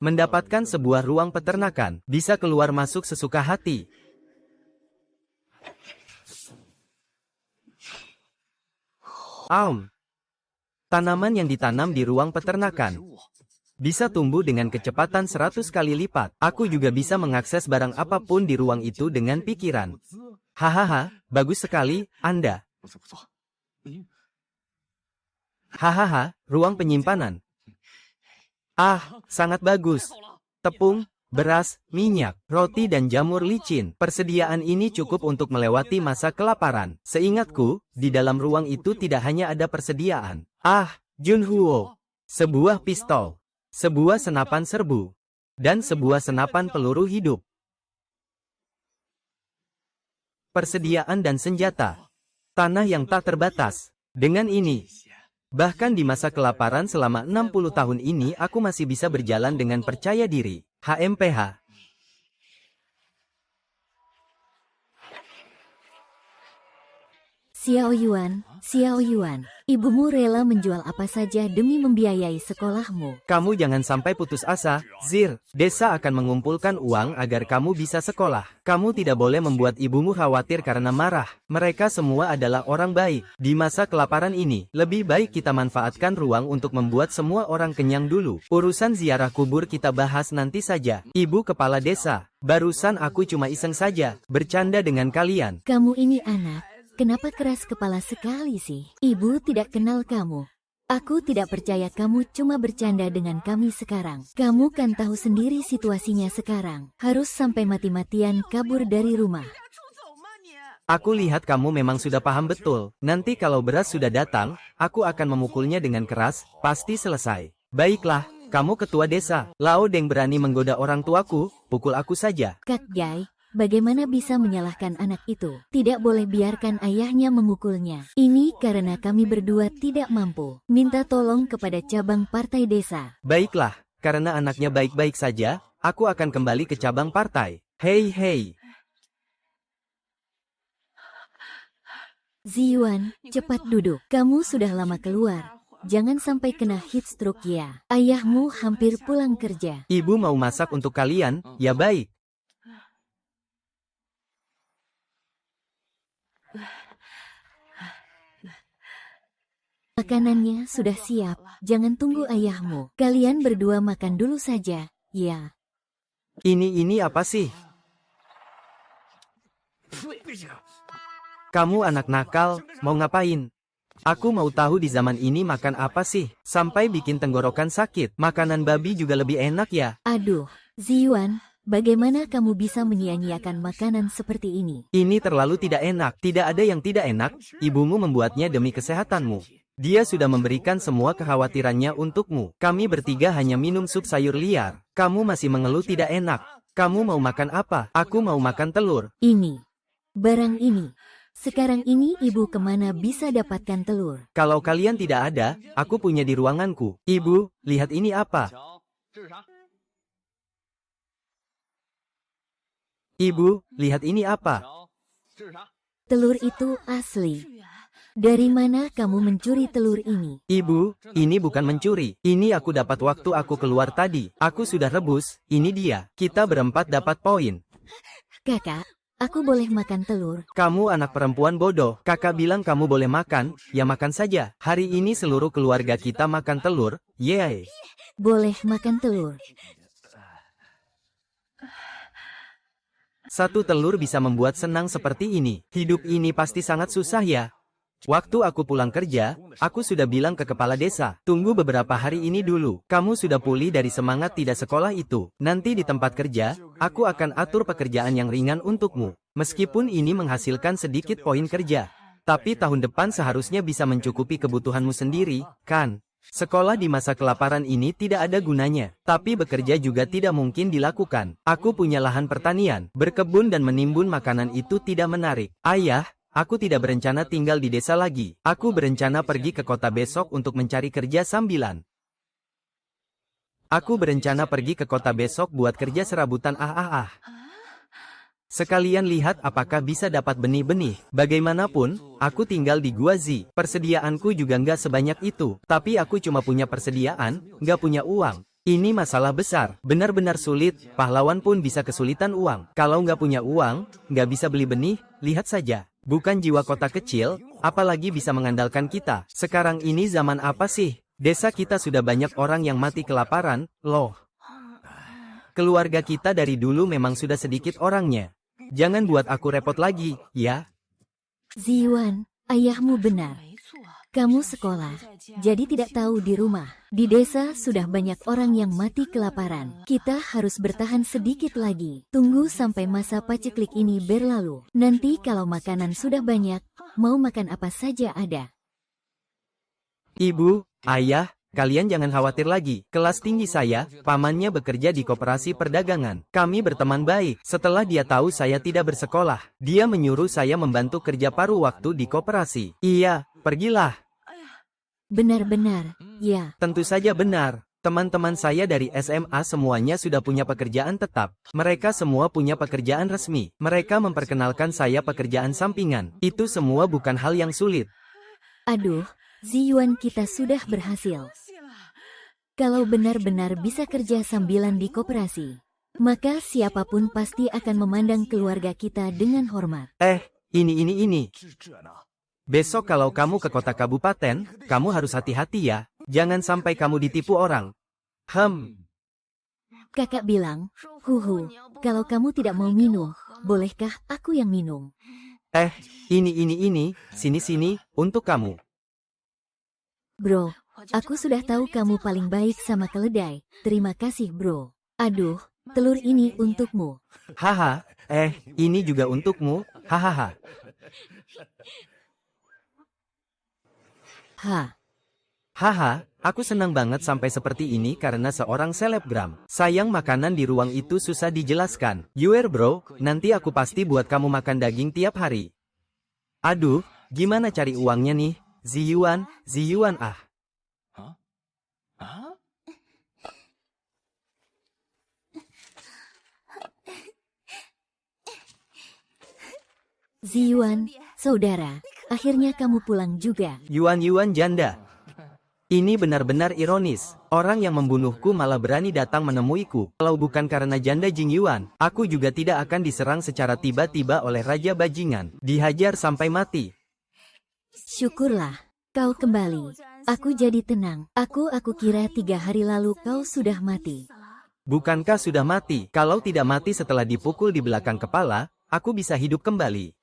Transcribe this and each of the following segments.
Mendapatkan sebuah ruang peternakan, bisa keluar masuk sesuka hati. Tanaman yang ditanam di ruang peternakan bisa tumbuh dengan kecepatan 100 kali lipat. Aku juga bisa mengakses barang apapun di ruang itu dengan pikiran. Hahaha, bagus sekali, Anda. Hahaha, ruang penyimpanan. Sangat bagus. Tepung, beras, minyak, roti dan jamur licin. Persediaan ini cukup untuk melewati masa kelaparan. Seingatku, di dalam ruang itu tidak hanya ada persediaan. Junhuo. Sebuah pistol. Sebuah senapan serbu. Dan sebuah senapan peluru hidup. Persediaan dan senjata. Tanah yang tak terbatas. Dengan ini, bahkan di masa kelaparan selama 60 tahun ini aku masih bisa berjalan dengan percaya diri. HMPH. Xiao Yuan, ibumu rela menjual apa saja demi membiayai sekolahmu. Kamu jangan sampai putus asa, Zir. Desa akan mengumpulkan uang agar kamu bisa sekolah. Kamu tidak boleh membuat ibumu khawatir karena marah. Mereka semua adalah orang baik. Di masa kelaparan ini, lebih baik kita manfaatkan ruang untuk membuat semua orang kenyang dulu. Urusan ziarah kubur kita bahas nanti saja. Ibu kepala desa, barusan aku cuma iseng saja, bercanda dengan kalian. Kamu ini anak. Kenapa keras kepala sekali sih? Ibu tidak kenal kamu. Aku tidak percaya kamu cuma bercanda dengan kami sekarang. Kamu kan tahu sendiri situasinya sekarang. Harus sampai mati-matian kabur dari rumah. Aku lihat kamu memang sudah paham betul. Nanti kalau beras sudah datang, aku akan memukulnya dengan keras, pasti selesai. Baiklah, kamu ketua desa. Lao Deng berani menggoda orang tuaku, pukul aku saja. Kak Jai. Bagaimana bisa menyalahkan anak itu? Tidak boleh biarkan ayahnya memukulnya. Ini karena kami berdua tidak mampu. Minta tolong kepada cabang partai desa. Baiklah, karena anaknya baik-baik saja, aku akan kembali ke cabang partai. Hei. Ziyuan, cepat duduk. Kamu sudah lama keluar. Jangan sampai kena heat stroke ya. Ayahmu hampir pulang kerja. Ibu mau masak untuk kalian, ya baik. Makanannya sudah siap, jangan tunggu ayahmu. Kalian berdua makan dulu saja, ya. Ini apa sih? Kamu anak nakal, mau ngapain? Aku mau tahu di zaman ini makan apa sih? Sampai bikin tenggorokan sakit. Makanan babi juga lebih enak ya? Aduh, Ziyuan, bagaimana kamu bisa menyia-nyiakan makanan seperti ini? Ini terlalu tidak enak. Tidak ada yang tidak enak, ibumu membuatnya demi kesehatanmu. Dia sudah memberikan semua kekhawatirannya untukmu. Kami bertiga hanya minum sup sayur liar. Kamu masih mengeluh tidak enak. Kamu mau makan apa? Aku mau makan telur. Ini. Barang ini. Sekarang ini ibu kemana bisa dapatkan telur? Kalau kalian tidak ada, aku punya di ruanganku. Ibu, lihat ini apa? Ibu, lihat ini apa? Telur itu asli. Dari mana kamu mencuri telur ini? Ibu, ini bukan mencuri. Ini aku dapat waktu aku keluar tadi. Aku sudah rebus, ini dia. Kita berempat dapat poin. Kakak, aku boleh makan telur? Kamu anak perempuan bodoh. Kakak bilang kamu boleh makan, ya makan saja. Hari ini seluruh keluarga kita makan telur, yeay. Boleh makan telur. Satu telur bisa membuat senang seperti ini. Hidup ini pasti sangat susah ya. Waktu aku pulang kerja, aku sudah bilang ke kepala desa, tunggu beberapa hari ini dulu. Kamu sudah pulih dari semangat tidak sekolah itu. Nanti di tempat kerja, aku akan atur pekerjaan yang ringan untukmu. Meskipun ini menghasilkan sedikit poin kerja. Tapi tahun depan seharusnya bisa mencukupi kebutuhanmu sendiri, kan? Sekolah di masa kelaparan ini tidak ada gunanya. Tapi bekerja juga tidak mungkin dilakukan. Aku punya lahan pertanian. Berkebun dan menimbun makanan itu tidak menarik. Ayah, aku tidak berencana tinggal di desa lagi. Aku berencana pergi ke kota besok untuk mencari kerja sambilan. Aku berencana pergi ke kota besok buat kerja serabutan. Sekalian lihat apakah bisa dapat benih-benih. Bagaimanapun, aku tinggal di Gua Zi. Persediaanku juga nggak sebanyak itu. Tapi aku cuma punya persediaan, nggak punya uang. Ini masalah besar, benar-benar sulit, pahlawan pun bisa kesulitan uang. Kalau nggak punya uang, nggak bisa beli benih, lihat saja. Bukan jiwa kota kecil, apalagi bisa mengandalkan kita. Sekarang ini zaman apa sih? Desa kita sudah banyak orang yang mati kelaparan, loh. Keluarga kita dari dulu memang sudah sedikit orangnya. Jangan buat aku repot lagi, ya? Ziyuan, ayahmu benar. Kamu sekolah, jadi tidak tahu di rumah. Di desa sudah banyak orang yang mati kelaparan. Kita harus bertahan sedikit lagi. Tunggu sampai masa paceklik ini berlalu. Nanti kalau makanan sudah banyak, mau makan apa saja ada. Ibu, ayah, kalian jangan khawatir lagi. Kelas tinggi saya, pamannya bekerja di koperasi perdagangan. Kami berteman baik. Setelah dia tahu saya tidak bersekolah, dia menyuruh saya membantu kerja paruh waktu di koperasi. Iya, pergilah. Benar-benar, ya. Tentu saja benar. Teman-teman saya dari SMA semuanya sudah punya pekerjaan tetap. Mereka semua punya pekerjaan resmi. Mereka memperkenalkan saya pekerjaan sampingan. Itu semua bukan hal yang sulit. Aduh, Ziyuan kita sudah berhasil. Kalau benar-benar bisa kerja sambilan di koperasi, maka siapapun pasti akan memandang keluarga kita dengan hormat. Ini. Besok kalau kamu ke kota kabupaten, kamu harus hati-hati ya. Jangan sampai kamu ditipu orang. Kakak bilang, huhu, kalau kamu tidak mau minum, bolehkah aku yang minum? Ini. Sini, untuk kamu. Bro, aku sudah tahu kamu paling baik sama keledai. Terima kasih bro. Aduh, telur ini untukmu. Haha, ini juga untukmu, hahaha. Haha, aku senang banget sampai seperti ini karena seorang selebgram. Sayang makanan di ruang itu susah dijelaskan. Bro, nanti aku pasti buat kamu makan daging tiap hari. Aduh, gimana cari uangnya nih? Ziyuan ah. Ziyuan, saudara, akhirnya kamu pulang juga. Yuan janda. Ini benar-benar ironis. Orang yang membunuhku malah berani datang menemuiku. Kalau bukan karena janda Jing Yuan, aku juga tidak akan diserang secara tiba-tiba oleh Raja Bajingan. Dihajar sampai mati. Syukurlah, kau kembali. Aku jadi tenang. Aku kira 3 hari lalu kau sudah mati. Bukankah sudah mati? Kalau tidak mati setelah dipukul di belakang kepala, aku bisa hidup kembali.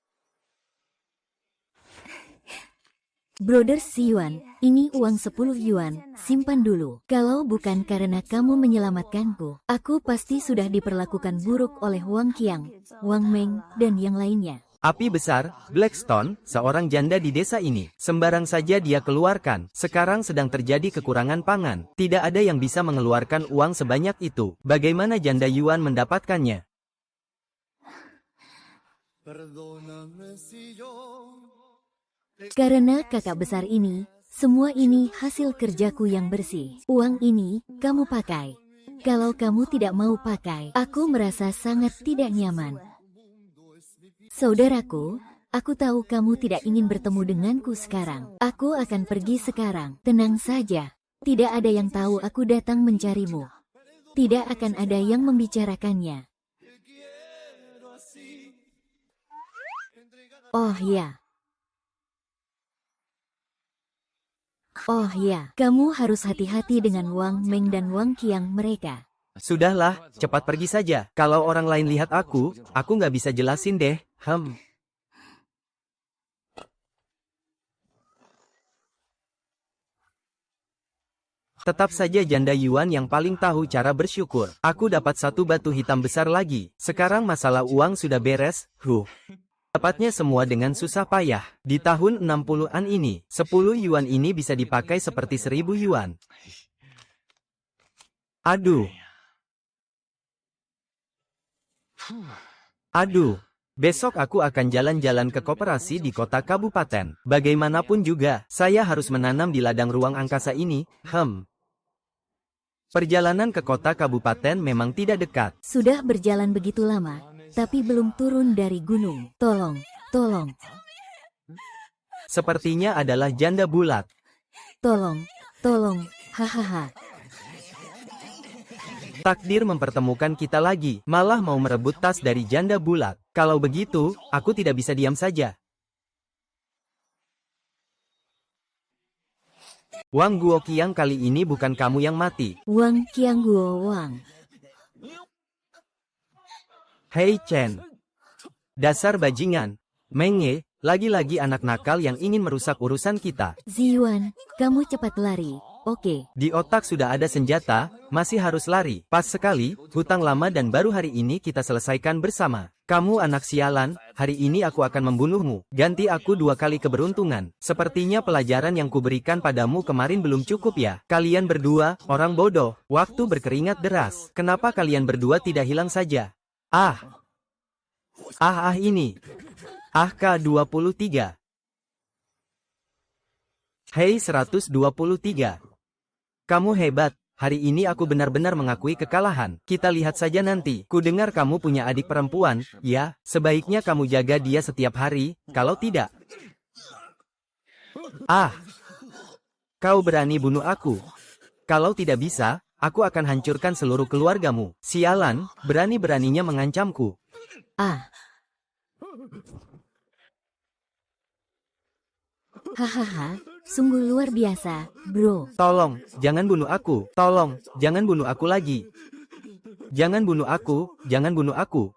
Brother Ziyuan, ini uang 10 yuan, simpan dulu. Kalau bukan karena kamu menyelamatkanku, aku pasti sudah diperlakukan buruk oleh Wang Qiang, Wang Meng, dan yang lainnya. Api besar, Blackstone, seorang janda di desa ini. Sembarang saja dia keluarkan. Sekarang sedang terjadi kekurangan pangan. Tidak ada yang bisa mengeluarkan uang sebanyak itu. Bagaimana janda Yuan mendapatkannya? Karena kakak besar ini, semua ini hasil kerjaku yang bersih. Uang ini, kamu pakai. Kalau kamu tidak mau pakai, aku merasa sangat tidak nyaman. Saudaraku, aku tahu kamu tidak ingin bertemu denganku sekarang. Aku akan pergi sekarang. Tenang saja. Tidak ada yang tahu aku datang mencarimu. Tidak akan ada yang membicarakannya. Oh ya, kamu harus hati-hati dengan Wang Meng dan Wang Qiang mereka. Sudahlah, cepat pergi saja. Kalau orang lain lihat aku nggak bisa jelasin deh. Tetap saja janda Yuan yang paling tahu cara bersyukur. Aku dapat 1 batu hitam besar lagi. Sekarang masalah uang sudah beres. Tepatnya semua dengan susah payah. Di tahun 60-an ini, 10 yuan ini bisa dipakai seperti 1000 yuan. Aduh. Besok aku akan jalan-jalan ke koperasi di kota kabupaten. Bagaimanapun juga, saya harus menanam di ladang ruang angkasa ini. Perjalanan ke kota kabupaten memang tidak dekat. Sudah berjalan begitu lama, tapi belum turun dari gunung. Tolong. Sepertinya adalah janda bulat. Tolong, hahaha. Takdir mempertemukan kita lagi, malah mau merebut tas dari janda bulat. Kalau begitu, aku tidak bisa diam saja. Wang Guoqiang, kali ini bukan kamu yang mati. Wang Qiangguo Wang. Hei Chen. Dasar bajingan. Menge, lagi-lagi anak nakal yang ingin merusak urusan kita. Ziyuan, kamu cepat lari. Oke. Di otak sudah ada senjata, masih harus lari. Pas sekali, hutang lama dan baru hari ini kita selesaikan bersama. Kamu anak sialan, hari ini aku akan membunuhmu. Ganti aku 2 kali keberuntungan. Sepertinya pelajaran yang kuberikan padamu kemarin belum cukup ya. Kalian berdua, orang bodoh. Waktu berkeringat deras. Kenapa kalian berdua tidak hilang saja? Ini. K23. Hei 123. Kamu hebat. Hari ini aku benar-benar mengakui kekalahan. Kita lihat saja nanti. Kudengar kamu punya adik perempuan. Ya, sebaiknya kamu jaga dia setiap hari. Kalau tidak. Kau berani bunuh aku. Kalau tidak bisa, aku akan hancurkan seluruh keluargamu. Sialan, berani-beraninya mengancamku. Hahaha, sungguh luar biasa, bro. Tolong, jangan bunuh aku. Tolong, jangan bunuh aku lagi. Jangan bunuh aku, jangan bunuh aku.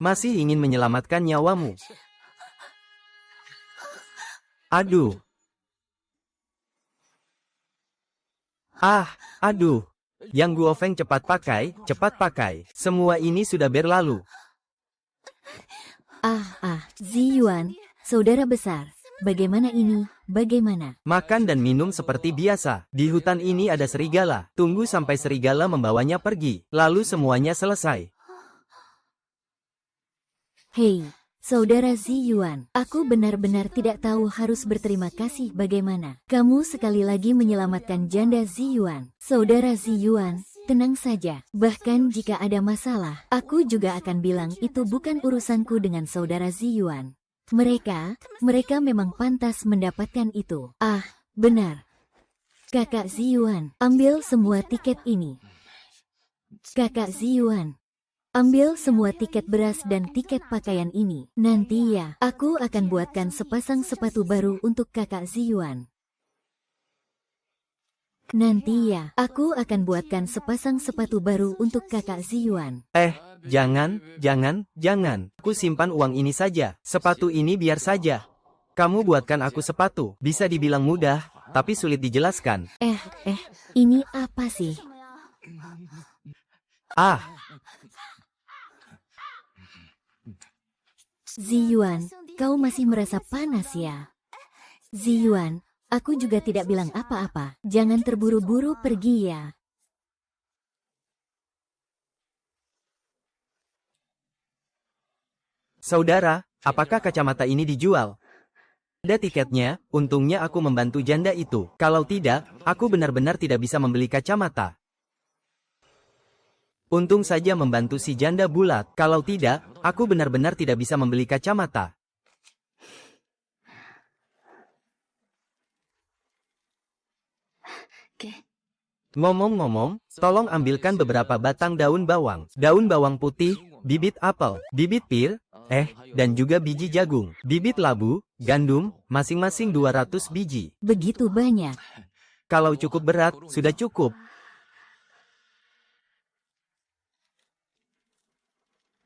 Masih ingin menyelamatkan nyawamu. Aduh. Aduh. Yang Guofeng, cepat pakai, cepat pakai. Semua ini sudah berlalu. Ziyuan, saudara besar. Bagaimana ini? Bagaimana? Makan dan minum seperti biasa. Di hutan ini ada serigala. Tunggu sampai serigala membawanya pergi. Lalu semuanya selesai. Hei, saudara Ziyuan, aku benar-benar tidak tahu harus berterima kasih bagaimana. Kamu sekali lagi menyelamatkan janda Ziyuan. Saudara Ziyuan, tenang saja. Bahkan jika ada masalah, aku juga akan bilang itu bukan urusanku dengan saudara Ziyuan. Mereka memang pantas mendapatkan itu. Benar. Kakak Ziyuan, ambil semua tiket ini. Kakak Ziyuan, ambil semua tiket beras dan tiket pakaian ini. Nanti ya, aku akan buatkan sepasang sepatu baru untuk kakak Ziyuan. Nanti ya, aku akan buatkan sepasang sepatu baru untuk kakak Ziyuan. Jangan. Aku simpan uang ini saja. Sepatu ini biar saja. Kamu buatkan aku sepatu. Bisa dibilang mudah, tapi sulit dijelaskan. Ini apa sih? Ziyuan, kau masih merasa panas ya? Ziyuan, aku juga tidak bilang apa-apa. Jangan terburu-buru pergi ya. Saudara, apakah kacamata ini dijual? Ada tiketnya, untungnya aku membantu janda itu. Kalau tidak, aku benar-benar tidak bisa membeli kacamata. Untung saja membantu si janda bulat. Kalau tidak, aku benar-benar tidak bisa membeli kacamata. Ngomong-ngomong, tolong ambilkan beberapa batang daun bawang putih, bibit apel, bibit pir, dan juga biji jagung, bibit labu, gandum, masing-masing 200 biji. Begitu banyak. Kalau cukup berat, sudah cukup.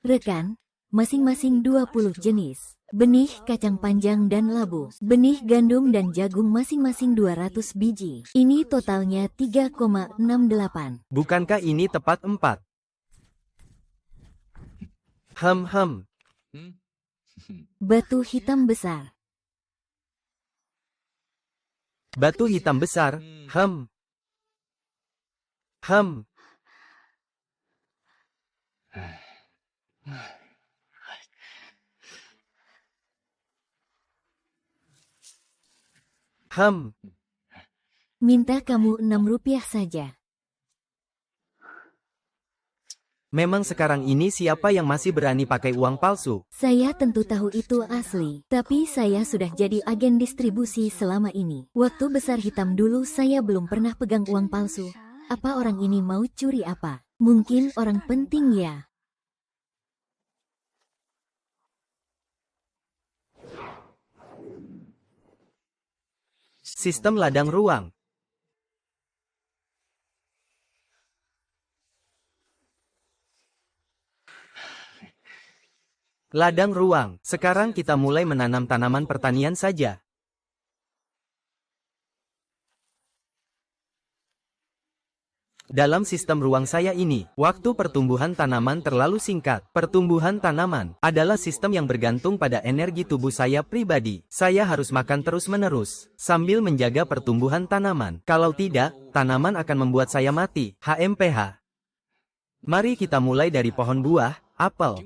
Rekan, masing-masing 20 jenis. Benih kacang panjang dan labu. Benih gandum dan jagung masing-masing 200 biji. Ini totalnya 3,68. Bukankah ini tepat 4? Batu hitam besar. Batu hitam besar, Minta kamu 6 rupiah saja. Memang sekarang ini siapa yang masih berani pakai uang palsu? Saya tentu tahu itu asli, tapi saya sudah jadi agen distribusi selama ini. Waktu besar hitam dulu saya belum pernah pegang uang palsu. Apa orang ini mau curi apa? Mungkin orang penting ya. Sistem ladang ruang. Ladang ruang. Sekarang kita mulai menanam tanaman pertanian saja. Dalam sistem ruang saya ini, waktu pertumbuhan tanaman terlalu singkat. Pertumbuhan tanaman adalah sistem yang bergantung pada energi tubuh saya pribadi. Saya harus makan terus-menerus, sambil menjaga pertumbuhan tanaman. Kalau tidak, tanaman akan membuat saya mati. HMPH. Mari kita mulai dari pohon buah, apel.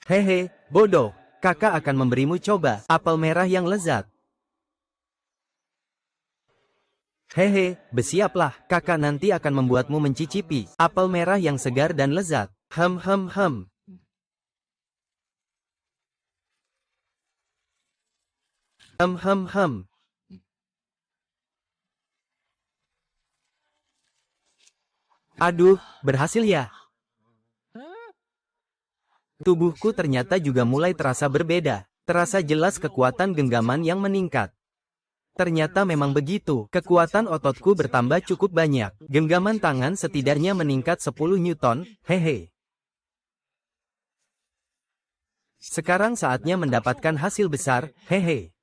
Hehe, bodoh. Kakak akan memberimu coba apel merah yang lezat. Hehe, bersiaplah. Kakak nanti akan membuatmu mencicipi apel merah yang segar dan lezat. Hem hem hem. Hem hem hem. Aduh, berhasil ya. Tubuhku ternyata juga mulai terasa berbeda. Terasa jelas kekuatan genggaman yang meningkat. Ternyata memang begitu. Kekuatan ototku bertambah cukup banyak. Genggaman tangan setidaknya meningkat 10 Newton. Hehe. Sekarang saatnya mendapatkan hasil besar. Hehe.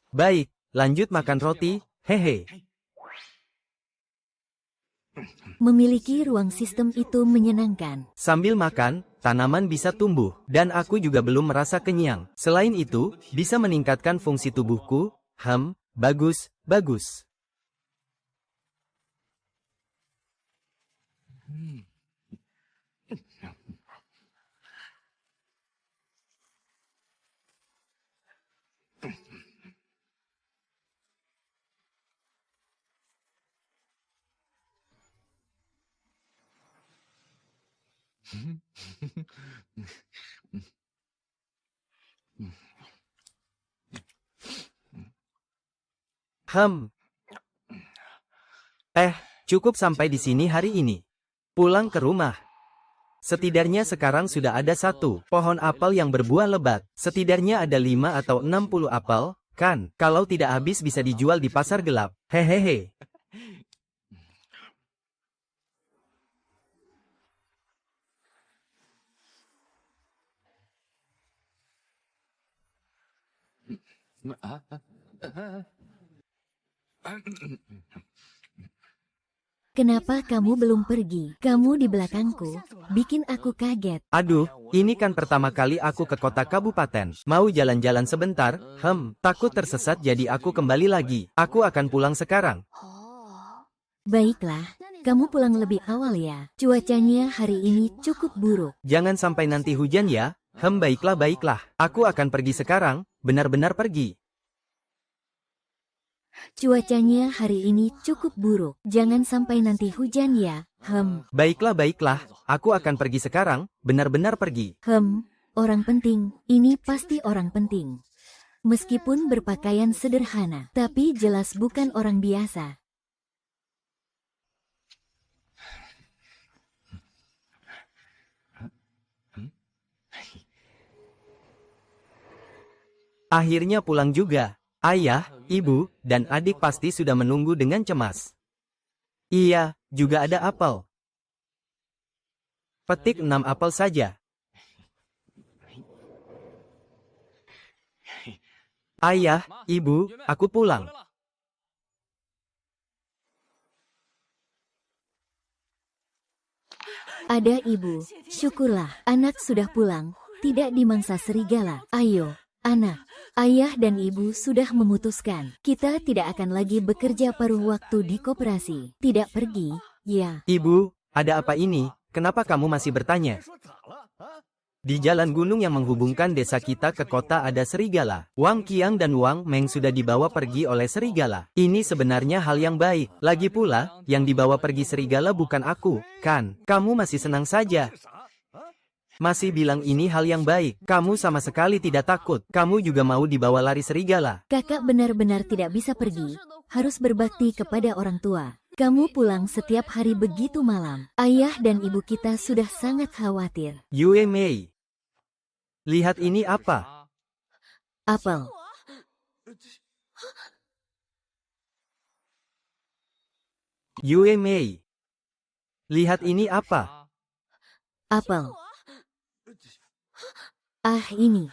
Baik, lanjut makan roti, hehe. Memiliki ruang sistem itu menyenangkan. Sambil makan, tanaman bisa tumbuh, dan aku juga belum merasa kenyang. Selain itu, bisa meningkatkan fungsi tubuhku. Bagus, bagus. Cukup sampai di sini hari ini. Pulang ke rumah. Setidaknya sekarang sudah ada satu pohon apel yang berbuah lebat. Setidaknya ada 5 atau 60 apel, kan? Kalau tidak habis bisa dijual di pasar gelap. Hehehe. Kenapa kamu belum pergi? Kamu di belakangku, bikin aku kaget. Aduh, ini kan pertama kali aku ke kota kabupaten. Mau jalan-jalan sebentar? Takut tersesat jadi aku kembali lagi. Aku akan pulang sekarang. Baiklah, kamu pulang lebih awal ya. Cuacanya hari ini cukup buruk. Jangan sampai nanti hujan ya. Baiklah baiklah. Aku akan pergi sekarang, benar-benar pergi. Cuacanya hari ini cukup buruk. Jangan sampai nanti hujan ya. Baiklah baiklah. Aku akan pergi sekarang, benar-benar pergi. Orang penting. Ini pasti orang penting. Meskipun berpakaian sederhana, tapi jelas bukan orang biasa. Akhirnya pulang juga. Ayah, ibu, dan adik pasti sudah menunggu dengan cemas. Iya, juga ada apel. Petik 6 apel saja. Ayah, ibu, aku pulang. Ada ibu, syukurlah, anak sudah pulang, tidak dimangsa serigala. Ayo, anak, ayah dan ibu sudah memutuskan, kita tidak akan lagi bekerja paruh waktu di koperasi. Tidak pergi, ya. Ibu, ada apa ini? Kenapa kamu masih bertanya? Di jalan gunung yang menghubungkan desa kita ke kota ada serigala. Wang Qiang dan Wang Meng sudah dibawa pergi oleh serigala. Ini sebenarnya hal yang baik. Lagi pula, yang dibawa pergi serigala bukan aku, kan? Kamu masih senang saja. Masih bilang ini hal yang baik. Kamu sama sekali tidak takut. Kamu juga mau dibawa lari serigala. Kakak benar-benar tidak bisa pergi, harus berbakti kepada orang tua. Kamu pulang setiap hari begitu malam. Ayah dan ibu kita sudah sangat khawatir. Yue Mei. Lihat ini apa? Apel. Yue Mei. Lihat ini apa? Apel. Ah ini.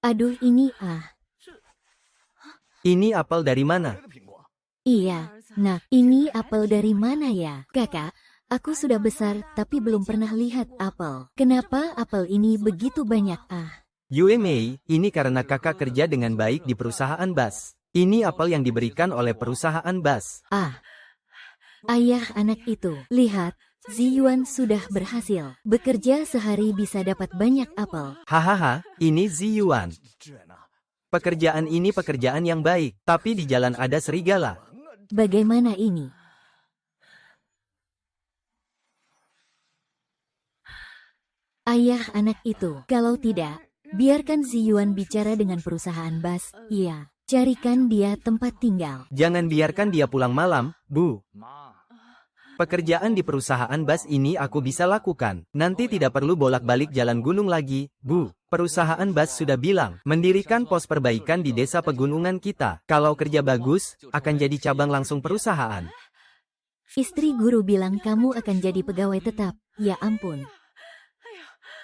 Aduh ini Ini apel dari mana? Iya, nak, ini apel dari mana ya? Kakak, aku sudah besar tapi belum pernah lihat apel. Kenapa apel ini begitu banyak Yue Mei, ini karena kakak kerja dengan baik di perusahaan bus. Ini apel yang diberikan oleh perusahaan bus. Ayah anak itu, lihat, Ziyuan sudah berhasil. Bekerja sehari bisa dapat banyak apel. Hahaha, ini Ziyuan. Pekerjaan ini pekerjaan yang baik, tapi di jalan ada serigala. Bagaimana ini? Ayah anak itu, kalau tidak, biarkan Ziyuan bicara dengan perusahaan bus. Iya, carikan dia tempat tinggal. Jangan biarkan dia pulang malam, Bu. Pekerjaan di perusahaan bus ini aku bisa lakukan. Nanti tidak perlu bolak-balik jalan gunung lagi, Bu. Perusahaan bus sudah bilang, mendirikan pos perbaikan di desa pegunungan kita. Kalau kerja bagus, akan jadi cabang langsung perusahaan. Istri guru bilang kamu akan jadi pegawai tetap. Ya ampun.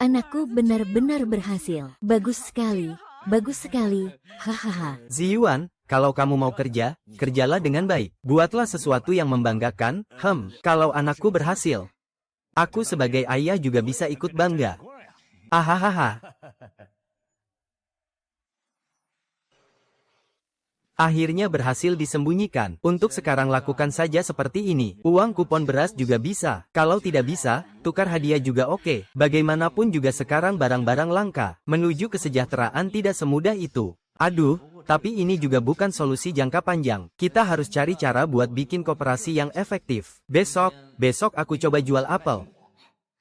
Anakku benar-benar berhasil. Bagus sekali. Bagus sekali. Hahaha. Ziyuan, kalau kamu mau kerja, kerjalah dengan baik. Buatlah sesuatu yang membanggakan. Kalau anakku berhasil, aku sebagai ayah juga bisa ikut bangga. Ahahaha. Akhirnya berhasil disembunyikan. Untuk sekarang lakukan saja seperti ini. Uang kupon beras juga bisa. Kalau tidak bisa, tukar hadiah juga oke. Bagaimanapun juga sekarang barang-barang langka. Menuju kesejahteraan tidak semudah itu. Aduh, tapi ini juga bukan solusi jangka panjang. Kita harus cari cara buat bikin koperasi yang efektif. Besok aku coba jual apel.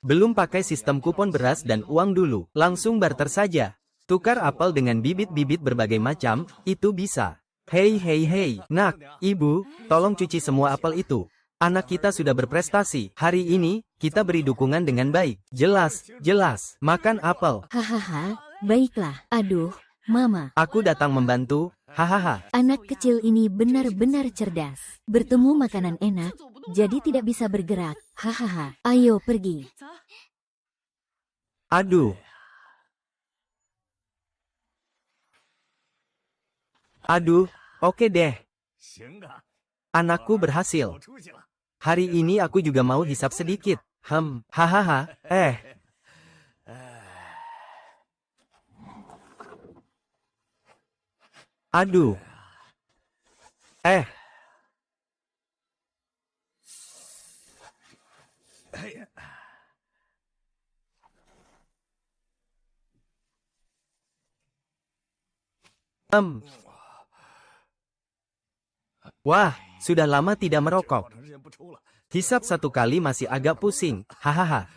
Belum pakai sistem kupon beras dan uang dulu. Langsung barter saja. Tukar apel dengan bibit-bibit berbagai macam, itu bisa. Hei, nak, ibu, tolong cuci semua apel itu. Anak kita sudah berprestasi. Hari ini, kita beri dukungan dengan baik. Jelas, makan apel. Hahaha, baiklah. Aduh, Mama. Aku datang membantu, hahaha. Anak kecil ini benar-benar cerdas. Bertemu makanan enak, jadi tidak bisa bergerak. Hahaha, ayo pergi. Aduh. Oke deh. Anakku berhasil. Hari ini aku juga mau hisap sedikit. Hahaha, Aduh. Wah, sudah lama tidak merokok. Hisap satu kali masih agak pusing, hahaha.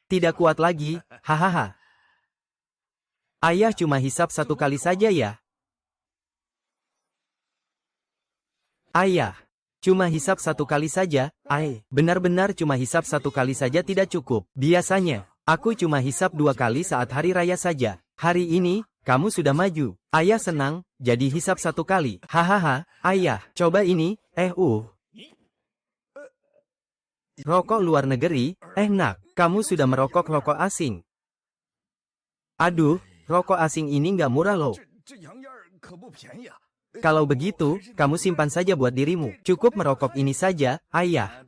Tidak kuat lagi, hahaha. Ayah cuma hisap satu kali saja ya. Ayah, cuma hisap satu kali saja, benar-benar cuma hisap satu kali saja tidak cukup. Biasanya, aku cuma hisap 2 kali saat hari raya saja. Hari ini, kamu sudah maju. Ayah senang, jadi hisap 1 kali. Hahaha, ayah, coba ini, Rokok luar negeri, nak, kamu sudah merokok rokok asing. Aduh, rokok asing ini nggak murah loh. Kalau begitu, kamu simpan saja buat dirimu. Cukup merokok ini saja, ayah.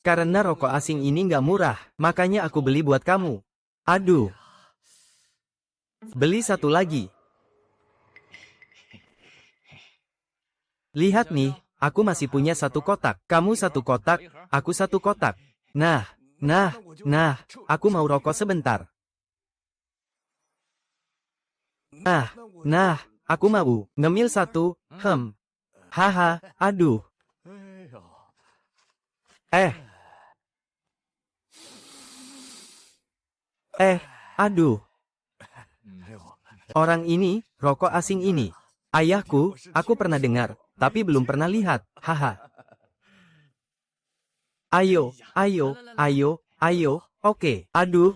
Karena rokok asing ini nggak murah, makanya aku beli buat kamu. Aduh. Beli satu lagi. Lihat nih, aku masih punya satu kotak. Kamu satu kotak, aku satu kotak. Nah, aku mau rokok sebentar. Nah, aku mau ngemil satu, Haha, aduh. Aduh. Orang ini, rokok asing ini. Ayahku, aku pernah dengar, tapi belum pernah lihat, haha. Ayo, oke. Aduh,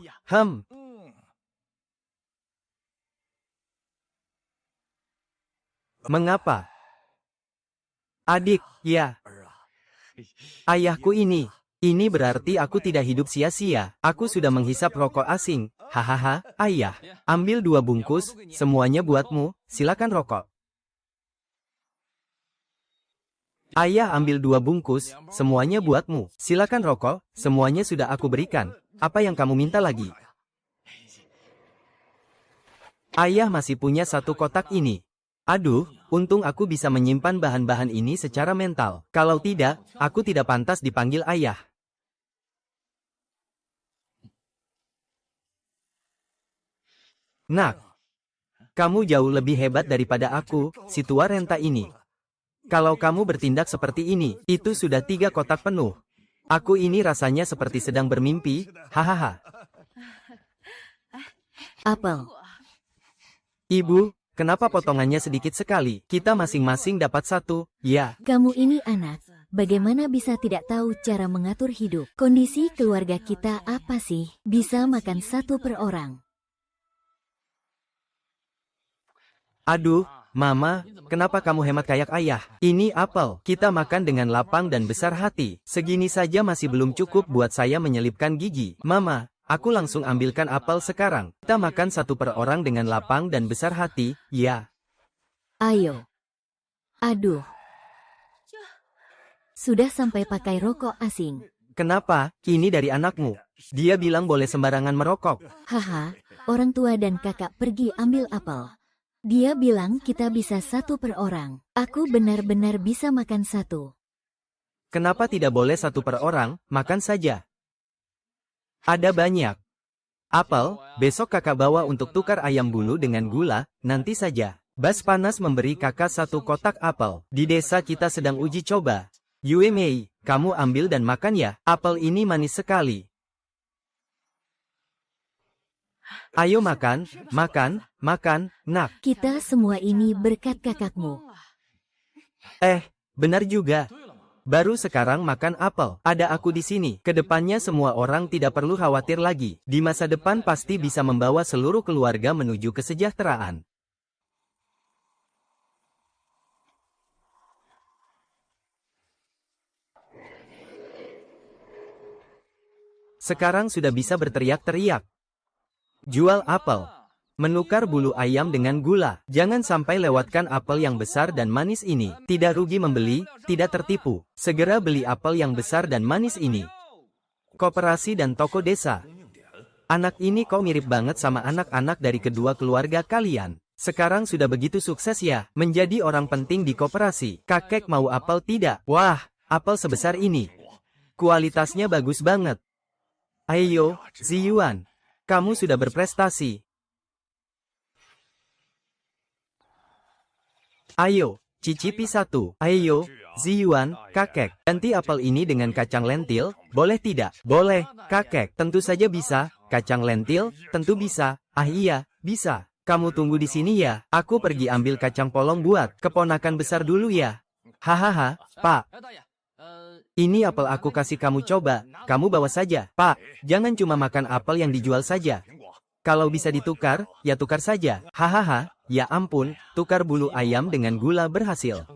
Mengapa? Adik, ya. Ayahku ini berarti aku tidak hidup sia-sia. Aku sudah menghisap rokok asing. Hahaha, ayah. Ambil 2 bungkus, semuanya buatmu, silakan rokok. Ayah ambil 2 bungkus, semuanya buatmu. Silakan rokok, semuanya sudah aku berikan. Apa yang kamu minta lagi? Ayah masih punya satu kotak ini. Aduh, untung aku bisa menyimpan bahan-bahan ini secara mental. Kalau tidak, aku tidak pantas dipanggil ayah. Nak, kamu jauh lebih hebat daripada aku, si tua renta ini. Kalau kamu bertindak seperti ini, itu sudah 3 kotak penuh. Aku ini rasanya seperti sedang bermimpi, hahaha. Apel. Ibu, kenapa potongannya sedikit sekali? Kita masing-masing dapat 1, ya. Kamu ini anak, bagaimana bisa tidak tahu cara mengatur hidup? Kondisi keluarga kita apa sih? Bisa makan 1 per orang. Aduh, Mama, kenapa kamu hemat kayak ayah? Ini apel, kita makan dengan lapang dan besar hati. Segini saja masih belum cukup buat saya menyelipkan gigi. Mama, aku langsung ambilkan apel sekarang. Kita makan 1 per orang dengan lapang dan besar hati, ya. Ayo. Aduh. Sudah sampai pakai rokok asing. Kenapa? Ini dari anakmu. Dia bilang boleh sembarangan merokok. Haha, orang tua dan kakak pergi ambil apel. Dia bilang kita bisa 1 per orang. Aku benar-benar bisa makan 1. Kenapa tidak boleh 1 per orang? Makan saja. Ada banyak. Apel, besok kakak bawa untuk tukar ayam bulu dengan gula, nanti saja. Bas panas memberi kakak 1 kotak apel. Di desa kita sedang uji coba. Yue Mei, kamu ambil dan makan ya. Apel ini manis sekali. Ayo makan, nak. Kita semua ini berkat kakakmu. Benar juga. Baru sekarang makan apel. Ada aku di sini. Kedepannya semua orang tidak perlu khawatir lagi. Di masa depan pasti bisa membawa seluruh keluarga menuju kesejahteraan. Sekarang sudah bisa berteriak-teriak. Jual apel. Menukar bulu ayam dengan gula. Jangan sampai lewatkan apel yang besar dan manis ini. Tidak rugi membeli, tidak tertipu. Segera beli apel yang besar dan manis ini. Koperasi dan toko desa. Anak ini kok mirip banget sama anak-anak dari kedua keluarga kalian. Sekarang sudah begitu sukses ya, menjadi orang penting di koperasi. Kakek mau apel tidak? Wah, apel sebesar ini. Kualitasnya bagus banget. Ayo, Ziyuan. Kamu sudah berprestasi. Ayo, cicipi 1. Ayo, Ziyuan, kakek. Ganti apel ini dengan kacang lentil, boleh tidak? Boleh, kakek. Tentu saja bisa. Kacang lentil, tentu bisa. Ah iya, bisa. Kamu tunggu di sini ya. Aku pergi ambil kacang polong buat keponakan besar dulu ya. Hahaha, Pak. Ini apel aku kasih kamu coba, kamu bawa saja. Pak, jangan cuma makan apel yang dijual saja. Kalau bisa ditukar, ya tukar saja. Hahaha, ya ampun, tukar bulu ayam dengan gula berhasil.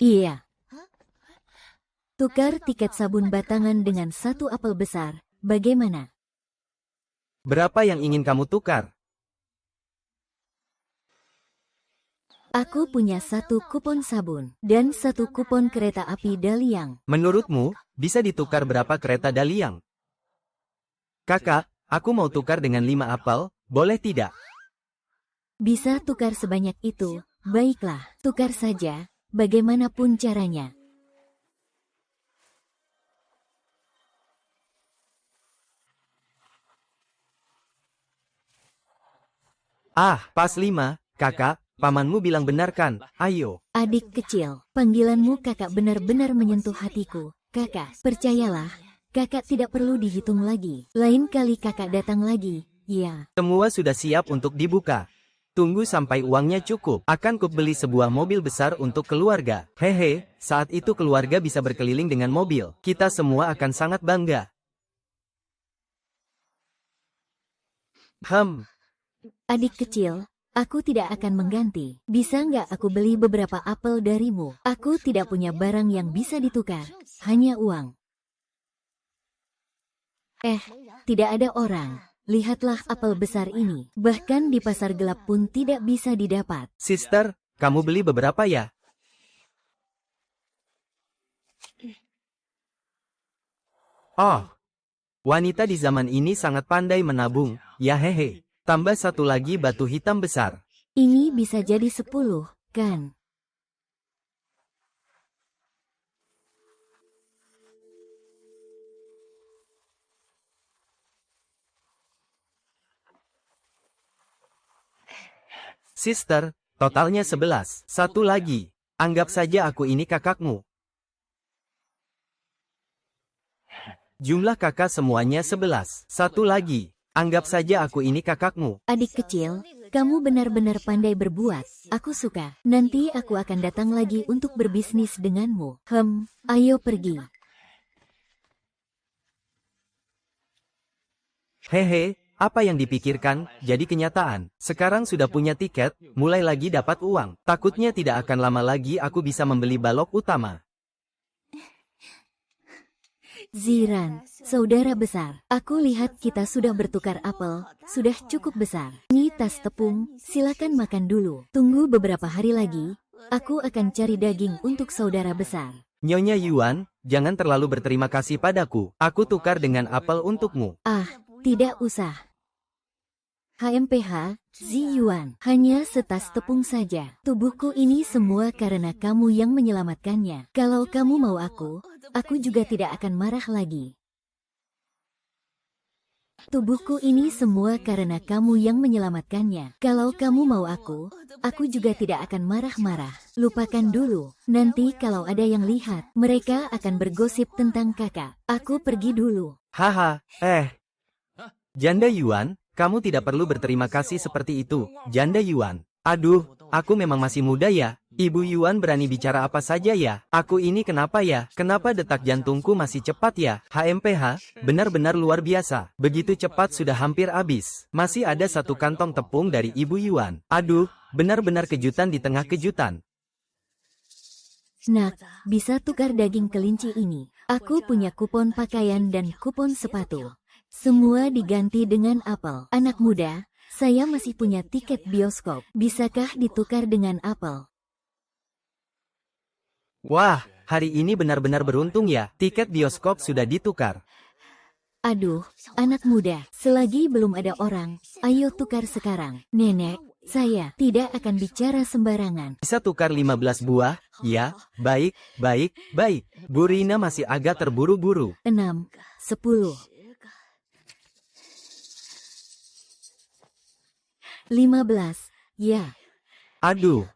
Iya. Tukar tiket sabun batangan dengan 1 apel besar, bagaimana? Berapa yang ingin kamu tukar? Aku punya 1 kupon sabun dan 1 kupon kereta api Daliang. Menurutmu, bisa ditukar berapa kereta Daliang? Kakak, aku mau tukar dengan 5 apel, boleh tidak? Bisa tukar sebanyak itu. Baiklah, tukar saja, bagaimanapun caranya. Ah, pas 5, kakak, pamanmu bilang benar kan, ayo. Adik kecil, panggilanmu kakak benar-benar menyentuh hatiku. Kakak, percayalah, kakak tidak perlu dihitung lagi. Lain kali kakak datang lagi, ya. Semua sudah siap untuk dibuka. Tunggu sampai uangnya cukup. Akan kubeli sebuah mobil besar untuk keluarga. Hehe, saat itu keluarga bisa berkeliling dengan mobil. Kita semua akan sangat bangga. Adik kecil, aku tidak akan mengganti. Bisa nggak aku beli beberapa apel darimu? Aku tidak punya barang yang bisa ditukar, hanya uang. Tidak ada orang. Lihatlah apel besar ini. Bahkan di pasar gelap pun tidak bisa didapat. Sister, kamu beli beberapa ya? Oh, wanita di zaman ini sangat pandai menabung, ya hehe. Tambah 1 lagi batu hitam besar. Ini bisa jadi 10, kan? Sister, totalnya 11. 1 lagi. Anggap saja aku ini kakakmu. Jumlah kakak semuanya 11. 1 lagi. Anggap saja aku ini kakakmu. Adik kecil, kamu benar-benar pandai berbuat. Aku suka. Nanti aku akan datang lagi untuk berbisnis denganmu. Ayo pergi. Hehe, apa yang dipikirkan, jadi kenyataan. Sekarang sudah punya tiket, mulai lagi dapat uang. Takutnya tidak akan lama lagi aku bisa membeli balok utama. Ziran, saudara besar, aku lihat kita sudah bertukar apel, sudah cukup besar. Ini tas tepung, silakan makan dulu. Tunggu beberapa hari lagi, aku akan cari daging untuk saudara besar. Nyonya Yuan, jangan terlalu berterima kasih padaku. Aku tukar dengan apel untukmu. Tidak usah. HMPH, Ziyuan, hanya setas tepung saja. Tubuhku ini semua karena kamu yang menyelamatkannya. Kalau kamu mau aku juga tidak akan marah lagi. Tubuhku ini semua karena kamu yang menyelamatkannya. Kalau kamu mau aku juga tidak akan marah-marah. Lupakan dulu. Nanti kalau ada yang lihat, mereka akan bergosip tentang kakak. Aku pergi dulu. Haha, Janda Yuan, kamu tidak perlu berterima kasih seperti itu, Janda Yuan. Aduh, aku memang masih muda ya. Ibu Yuan berani bicara apa saja ya. Aku ini kenapa ya? Kenapa detak jantungku masih cepat ya? HMPH, benar-benar luar biasa. Begitu cepat sudah hampir habis. Masih ada 1 kantong tepung dari Ibu Yuan. Aduh, benar-benar kejutan di tengah kejutan. Nak, bisa tukar daging kelinci ini. Aku punya kupon pakaian dan kupon sepatu. Semua diganti dengan apel. Anak muda, saya masih punya tiket bioskop. Bisakah ditukar dengan apel? Wah, hari ini benar-benar beruntung ya. Tiket bioskop sudah ditukar. Aduh, anak muda, selagi belum ada orang, ayo tukar sekarang. Nenek, saya tidak akan bicara sembarangan. Bisa tukar 15 buah? Ya, baik. Bu Rina masih agak terburu-buru. 6, 10. 15, ya. Aduh.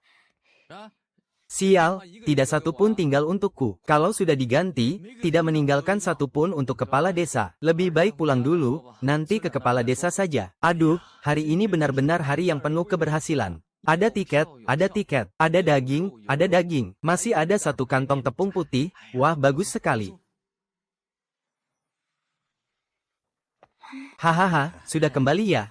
Sial, tidak satu pun tinggal untukku. Kalau sudah diganti, tidak meninggalkan satu pun untuk kepala desa. Lebih baik pulang dulu, nanti ke kepala desa saja. Aduh, hari ini benar-benar hari yang penuh keberhasilan. Ada tiket, ada daging, masih ada 1 kantong tepung putih. Wah, bagus sekali. Hahaha, sudah kembali ya?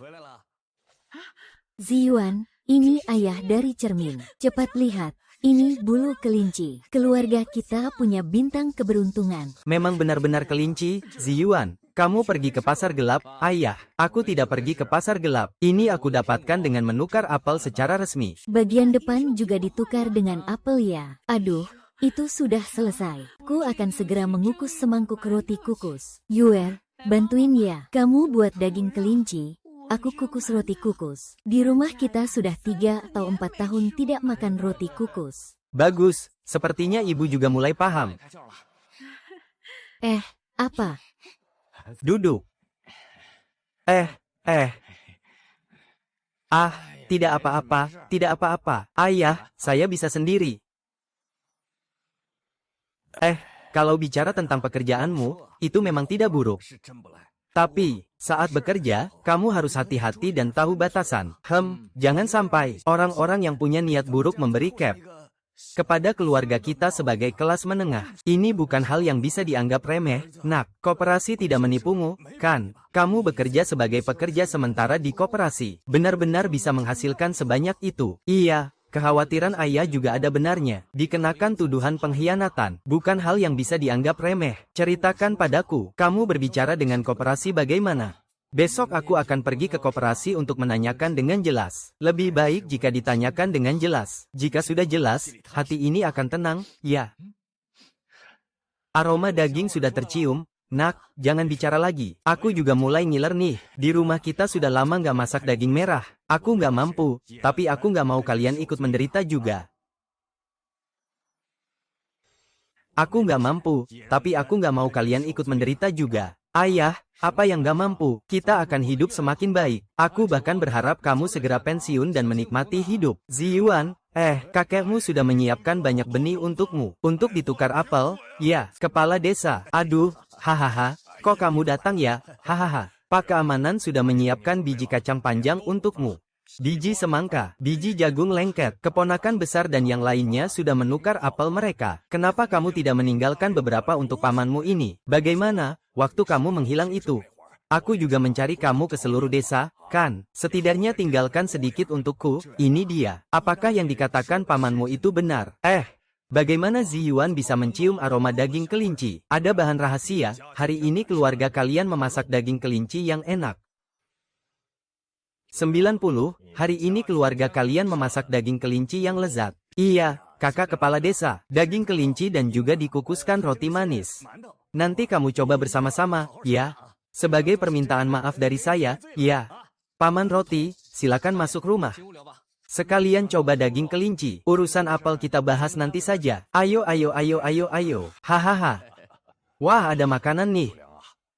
Ziyuan, ini ayah dari cermin. Cepat lihat, ini bulu kelinci. Keluarga kita punya bintang keberuntungan. Memang benar-benar kelinci, Ziyuan. Kamu pergi ke pasar gelap, ayah. Aku tidak pergi ke pasar gelap. Ini aku dapatkan dengan menukar apel secara resmi. Bagian depan juga ditukar dengan apel ya. Aduh, itu sudah selesai. Ku akan segera mengukus semangkuk roti kukus. Yuer, bantuin ya. Kamu buat daging kelinci. Aku kukus roti kukus. Di rumah kita sudah 3 atau 4 tahun tidak makan roti kukus. Bagus, sepertinya ibu juga mulai paham. Apa? Duduk. Tidak apa-apa, tidak apa-apa. Ayah, saya bisa sendiri. Kalau bicara tentang pekerjaanmu, itu memang tidak buruk. Tapi, saat bekerja, kamu harus hati-hati dan tahu batasan. Jangan sampai orang-orang yang punya niat buruk memberi cap kepada keluarga kita sebagai kelas menengah. Ini bukan hal yang bisa dianggap remeh, nak. Koperasi tidak menipumu, kan? Kamu bekerja sebagai pekerja sementara di koperasi. Benar-benar bisa menghasilkan sebanyak itu. Iya, kekhawatiran ayah juga ada benarnya. Dikenakan tuduhan pengkhianatan, bukan hal yang bisa dianggap remeh. Ceritakan padaku, kamu berbicara dengan koperasi bagaimana? Besok aku akan pergi ke koperasi untuk menanyakan dengan jelas. Lebih baik jika ditanyakan dengan jelas. Jika sudah jelas, hati ini akan tenang, ya. Aroma daging sudah tercium. Nak, jangan bicara lagi. Aku juga mulai ngiler nih. Di rumah kita sudah lama nggak masak daging merah. Aku nggak mampu, tapi aku nggak mau kalian ikut menderita juga. Aku nggak mampu, tapi aku nggak mau kalian ikut menderita juga. Ayah, apa yang gak mampu? Kita akan hidup semakin baik. Aku bahkan berharap kamu segera pensiun dan menikmati hidup. Ziyuan, kakekmu sudah menyiapkan banyak benih untukmu. Untuk ditukar apel? Ya, kepala desa. Aduh, hahaha. Kok kamu datang ya? Hahaha. Pak keamanan sudah menyiapkan biji kacang panjang untukmu. Biji semangka, biji jagung lengket, keponakan besar dan yang lainnya sudah menukar apel mereka. Kenapa kamu tidak meninggalkan beberapa untuk pamanmu ini? Bagaimana? Waktu kamu menghilang itu. Aku juga mencari kamu ke seluruh desa, kan? Setidaknya tinggalkan sedikit untukku, ini dia. Apakah yang dikatakan pamanmu itu benar? Bagaimana Ziyuan bisa mencium aroma daging kelinci? Ada bahan rahasia, hari ini keluarga kalian memasak daging kelinci yang enak. 90, hari ini keluarga kalian memasak daging kelinci yang lezat. Iya, kakak kepala desa, daging kelinci dan juga dikukuskan roti manis. Nanti kamu coba bersama-sama, ya? Sebagai permintaan maaf dari saya, ya. Paman Roti, silakan masuk rumah. Sekalian coba daging kelinci. Urusan apel kita bahas nanti saja. Ayo. Hahaha. Wah, ada makanan nih.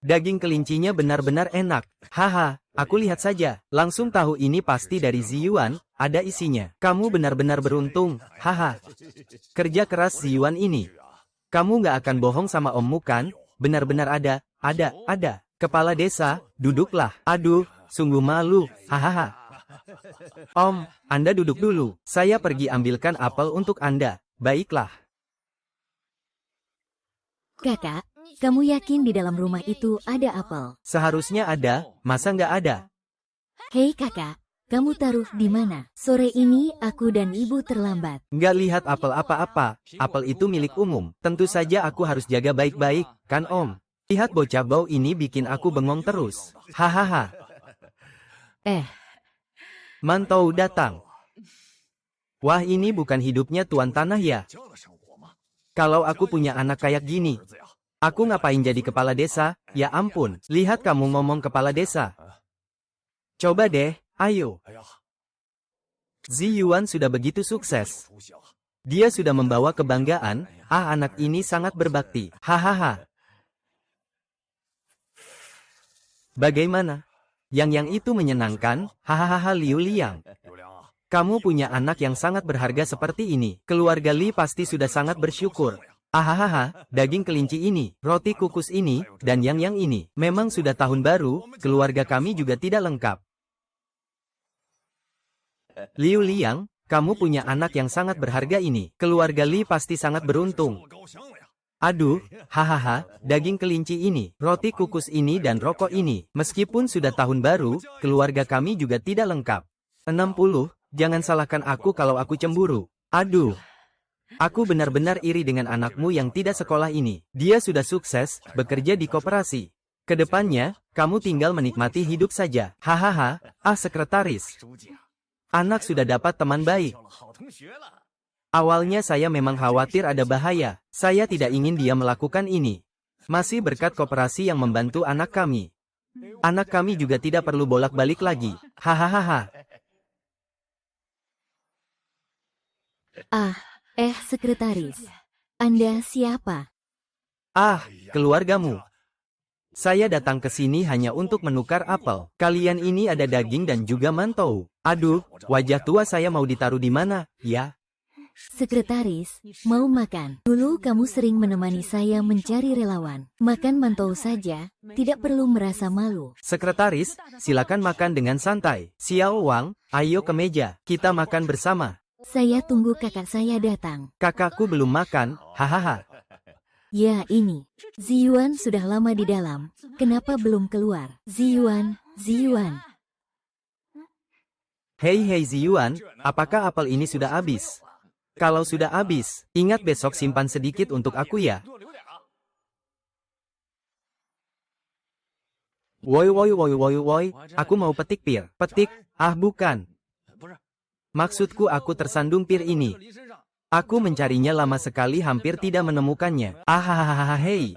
Daging kelincinya benar-benar enak. Haha, aku lihat saja. Langsung tahu ini pasti dari Ziyuan, ada isinya. Kamu benar-benar beruntung. Haha. Kerja keras Ziyuan ini. Kamu nggak akan bohong sama ommu kan? Benar-benar ada. Kepala desa, duduklah. Aduh, sungguh malu. Hahaha. Om, Anda duduk dulu. Saya pergi ambilkan apel untuk Anda. Baiklah. Kakak, kamu yakin di dalam rumah itu ada apel? Seharusnya ada, masa nggak ada? Hei kakak, kamu taruh di mana? Sore ini aku dan ibu terlambat. Nggak lihat apel apa-apa, apel itu milik umum. Tentu saja aku harus jaga baik-baik, kan om? Lihat bocah bau ini bikin aku bengong terus. Hahaha. Mantau datang. Wah, ini bukan hidupnya tuan tanah ya? Kalau aku punya anak kayak gini, aku ngapain jadi kepala desa? Ya ampun, lihat kamu ngomong kepala desa. Coba deh, ayo. Ziyuan sudah begitu sukses. Dia sudah membawa kebanggaan, anak ini sangat berbakti. Hahaha. Bagaimana? Yang itu menyenangkan, hahaha Liu Liang. Kamu punya anak yang sangat berharga seperti ini. Keluarga Li pasti sudah sangat bersyukur. Ahahaha, daging kelinci ini, roti kukus ini, dan yang ini. Memang sudah tahun baru, keluarga kami juga tidak lengkap. Liu Liang, kamu punya anak yang sangat berharga ini. Keluarga Li pasti sangat beruntung. Aduh, hahaha, daging kelinci ini, roti kukus ini dan rokok ini. Meskipun sudah tahun baru, keluarga kami juga tidak lengkap. 60, jangan salahkan aku kalau aku cemburu. Aduh. Aku benar-benar iri dengan anakmu yang tidak sekolah ini. Dia sudah sukses, bekerja di koperasi. Kedepannya, kamu tinggal menikmati hidup saja. Hahaha, sekretaris. Anak sudah dapat teman baik. Awalnya saya memang khawatir ada bahaya. Saya tidak ingin dia melakukan ini. Masih berkat koperasi yang membantu anak kami. Anak kami juga tidak perlu bolak-balik lagi. Hahaha. Sekretaris. Anda siapa? Keluargamu. Saya datang ke sini hanya untuk menukar apel. Kalian ini ada daging dan juga mantou. Aduh, wajah tua saya mau ditaruh di mana, ya? Sekretaris, mau makan. Dulu kamu sering menemani saya mencari relawan. Makan mantou saja, tidak perlu merasa malu. Sekretaris, silakan makan dengan santai. Xiao Wang, ayo ke meja, kita makan bersama. Saya tunggu kakak saya datang. Kakakku belum makan, hahaha. Ya ini, Ziyuan sudah lama di dalam. Kenapa belum keluar? Ziyuan. Hei Ziyuan, apakah apel ini sudah habis? Kalau sudah habis, ingat besok simpan sedikit untuk aku ya. Woi, aku mau petik pir. Petik, bukan. Maksudku aku tersandung pir ini. Aku mencarinya lama sekali hampir tidak menemukannya. Hei.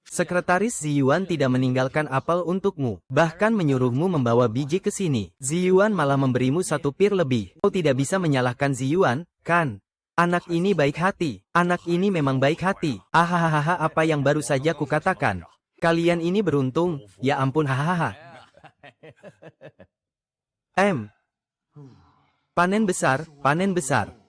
Sekretaris Ziyuan tidak meninggalkan apel untukmu, bahkan menyuruhmu membawa biji ke sini. Ziyuan malah memberimu satu pir lebih. Kau tidak bisa menyalahkan Ziyuan, kan? Anak ini baik hati. Anak ini memang baik hati. Apa yang baru saja kukatakan. Kalian ini beruntung, ya ampun hahaha. Panen besar.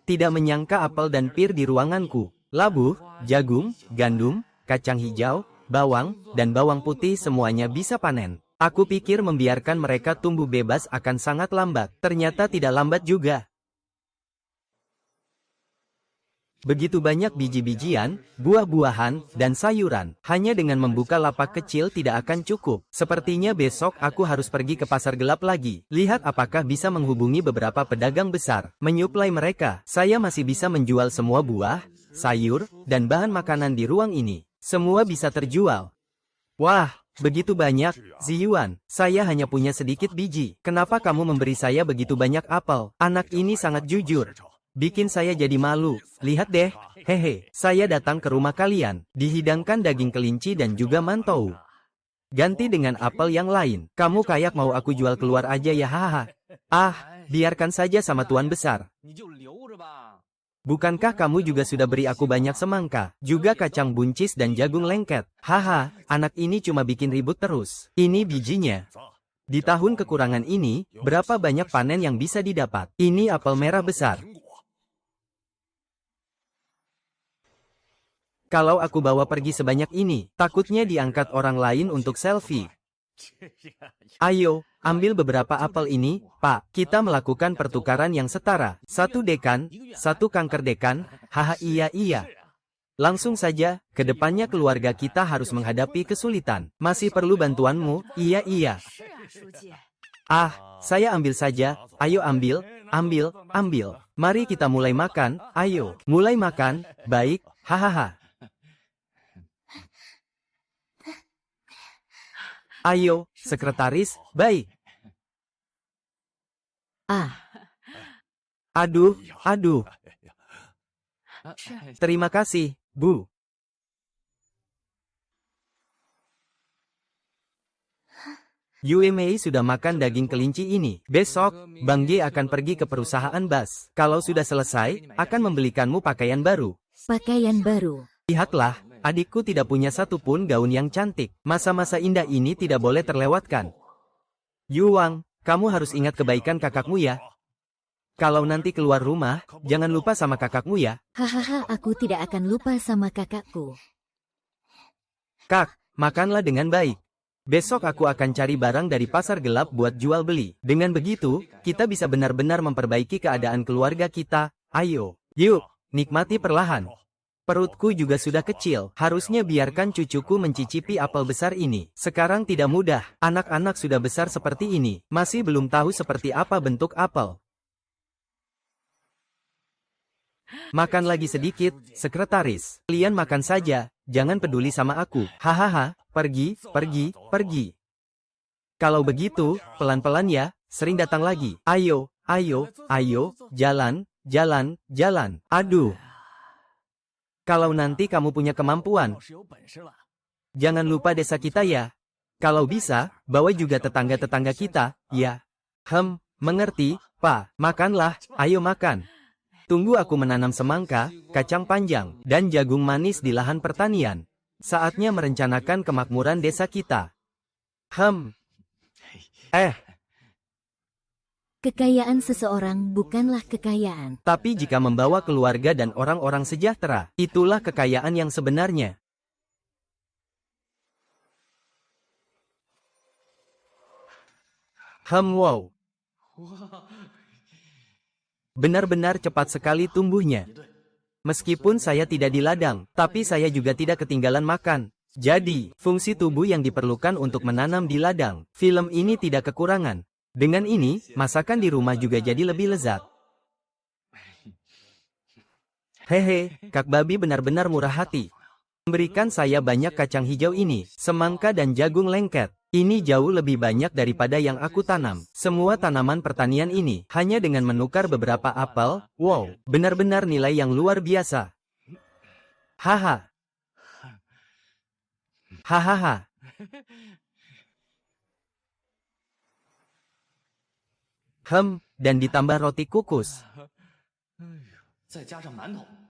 Tidak menyangka apel dan pir di ruanganku. Labu, jagung, gandum, kacang hijau, bawang, dan bawang putih semuanya bisa panen. Aku pikir membiarkan mereka tumbuh bebas akan sangat lambat. Ternyata tidak lambat juga. Begitu banyak biji-bijian, buah-buahan, dan sayuran. Hanya dengan membuka lapak kecil tidak akan cukup. Sepertinya besok aku harus pergi ke pasar gelap lagi. Lihat apakah bisa menghubungi beberapa pedagang besar. Menyuplai mereka. Saya masih bisa menjual semua buah, sayur, dan bahan makanan di ruang ini. Semua bisa terjual. Wah, begitu banyak, Ziyuan. Saya hanya punya sedikit biji. Kenapa kamu memberi saya begitu banyak apel? Anak ini sangat jujur. Bikin saya jadi malu. Lihat deh, hehe. Saya datang ke rumah kalian. Dihidangkan daging kelinci dan juga mantou. Ganti dengan apel yang lain. Kamu kayak mau aku jual keluar aja ya haha. Biarkan saja sama tuan besar. Bukankah kamu juga sudah beri aku banyak semangka, juga kacang buncis dan jagung lengket? Haha, anak ini cuma bikin ribut terus. Ini bijinya. Di tahun kekurangan ini, berapa banyak panen yang bisa didapat? Ini apel merah besar. Kalau aku bawa pergi sebanyak ini, takutnya diangkat orang lain untuk selfie. Ayo, ambil beberapa apel ini, Pak. Kita melakukan pertukaran yang setara. 1 dekan, 1 kanker dekan. Haha iya. Langsung saja, kedepannya keluarga kita harus menghadapi kesulitan. Masih perlu bantuanmu? Iya. Saya ambil saja. Ayo ambil. Mari kita mulai makan. Ayo, mulai makan. Baik, hahaha. Ayo, sekretaris, baik. Aduh. Terima kasih, Bu. Yue Mei sudah makan daging kelinci ini. Besok, Bang Ge akan pergi ke perusahaan Bas. Kalau sudah selesai, akan membelikanmu pakaian baru. Pakaian baru. Lihatlah, adikku tidak punya satupun gaun yang cantik. Masa-masa indah ini tidak boleh terlewatkan. Yuwang, kamu harus ingat kebaikan kakakmu ya. Kalau nanti keluar rumah, jangan lupa sama kakakmu ya. Hahaha, aku tidak akan lupa sama kakakku. Kak, makanlah dengan baik. Besok aku akan cari barang dari pasar gelap buat jual beli. Dengan begitu, kita bisa benar-benar memperbaiki keadaan keluarga kita. Ayo, yuk, nikmati perlahan. Perutku juga sudah kecil, harusnya biarkan cucuku mencicipi apel besar ini. Sekarang tidak mudah, anak-anak sudah besar seperti ini, masih belum tahu seperti apa bentuk apel. Makan lagi sedikit, sekretaris. Kalian makan saja, jangan peduli sama aku. Hahaha, pergi, pergi, pergi. Kalau begitu, pelan-pelan ya, sering datang lagi. Ayo, ayo, ayo, jalan, jalan, jalan. Aduh. Kalau nanti kamu punya kemampuan, jangan lupa desa kita ya. Kalau bisa, bawa juga tetangga-tetangga kita, ya. Mengerti, Pak. Makanlah, ayo makan. Tunggu aku menanam semangka, kacang panjang, dan jagung manis di lahan pertanian. Saatnya merencanakan kemakmuran desa kita. Kekayaan seseorang bukanlah kekayaan. Tapi jika membawa keluarga dan orang-orang sejahtera, itulah kekayaan yang sebenarnya. Wow. Benar-benar cepat sekali tumbuhnya. Meskipun saya tidak di ladang, tapi saya juga tidak ketinggalan makan. Jadi, fungsi tubuh yang diperlukan untuk menanam di ladang, film ini tidak kekurangan. Dengan ini, masakan di rumah juga jadi lebih lezat. Hehe, Kak Babi benar-benar murah hati. Memberikan saya banyak kacang hijau ini, semangka dan jagung lengket. Ini jauh lebih banyak daripada yang aku tanam. Semua tanaman pertanian ini, hanya dengan menukar beberapa apel, wow, benar-benar nilai yang luar biasa. Haha. Hahaha. Dan ditambah roti kukus.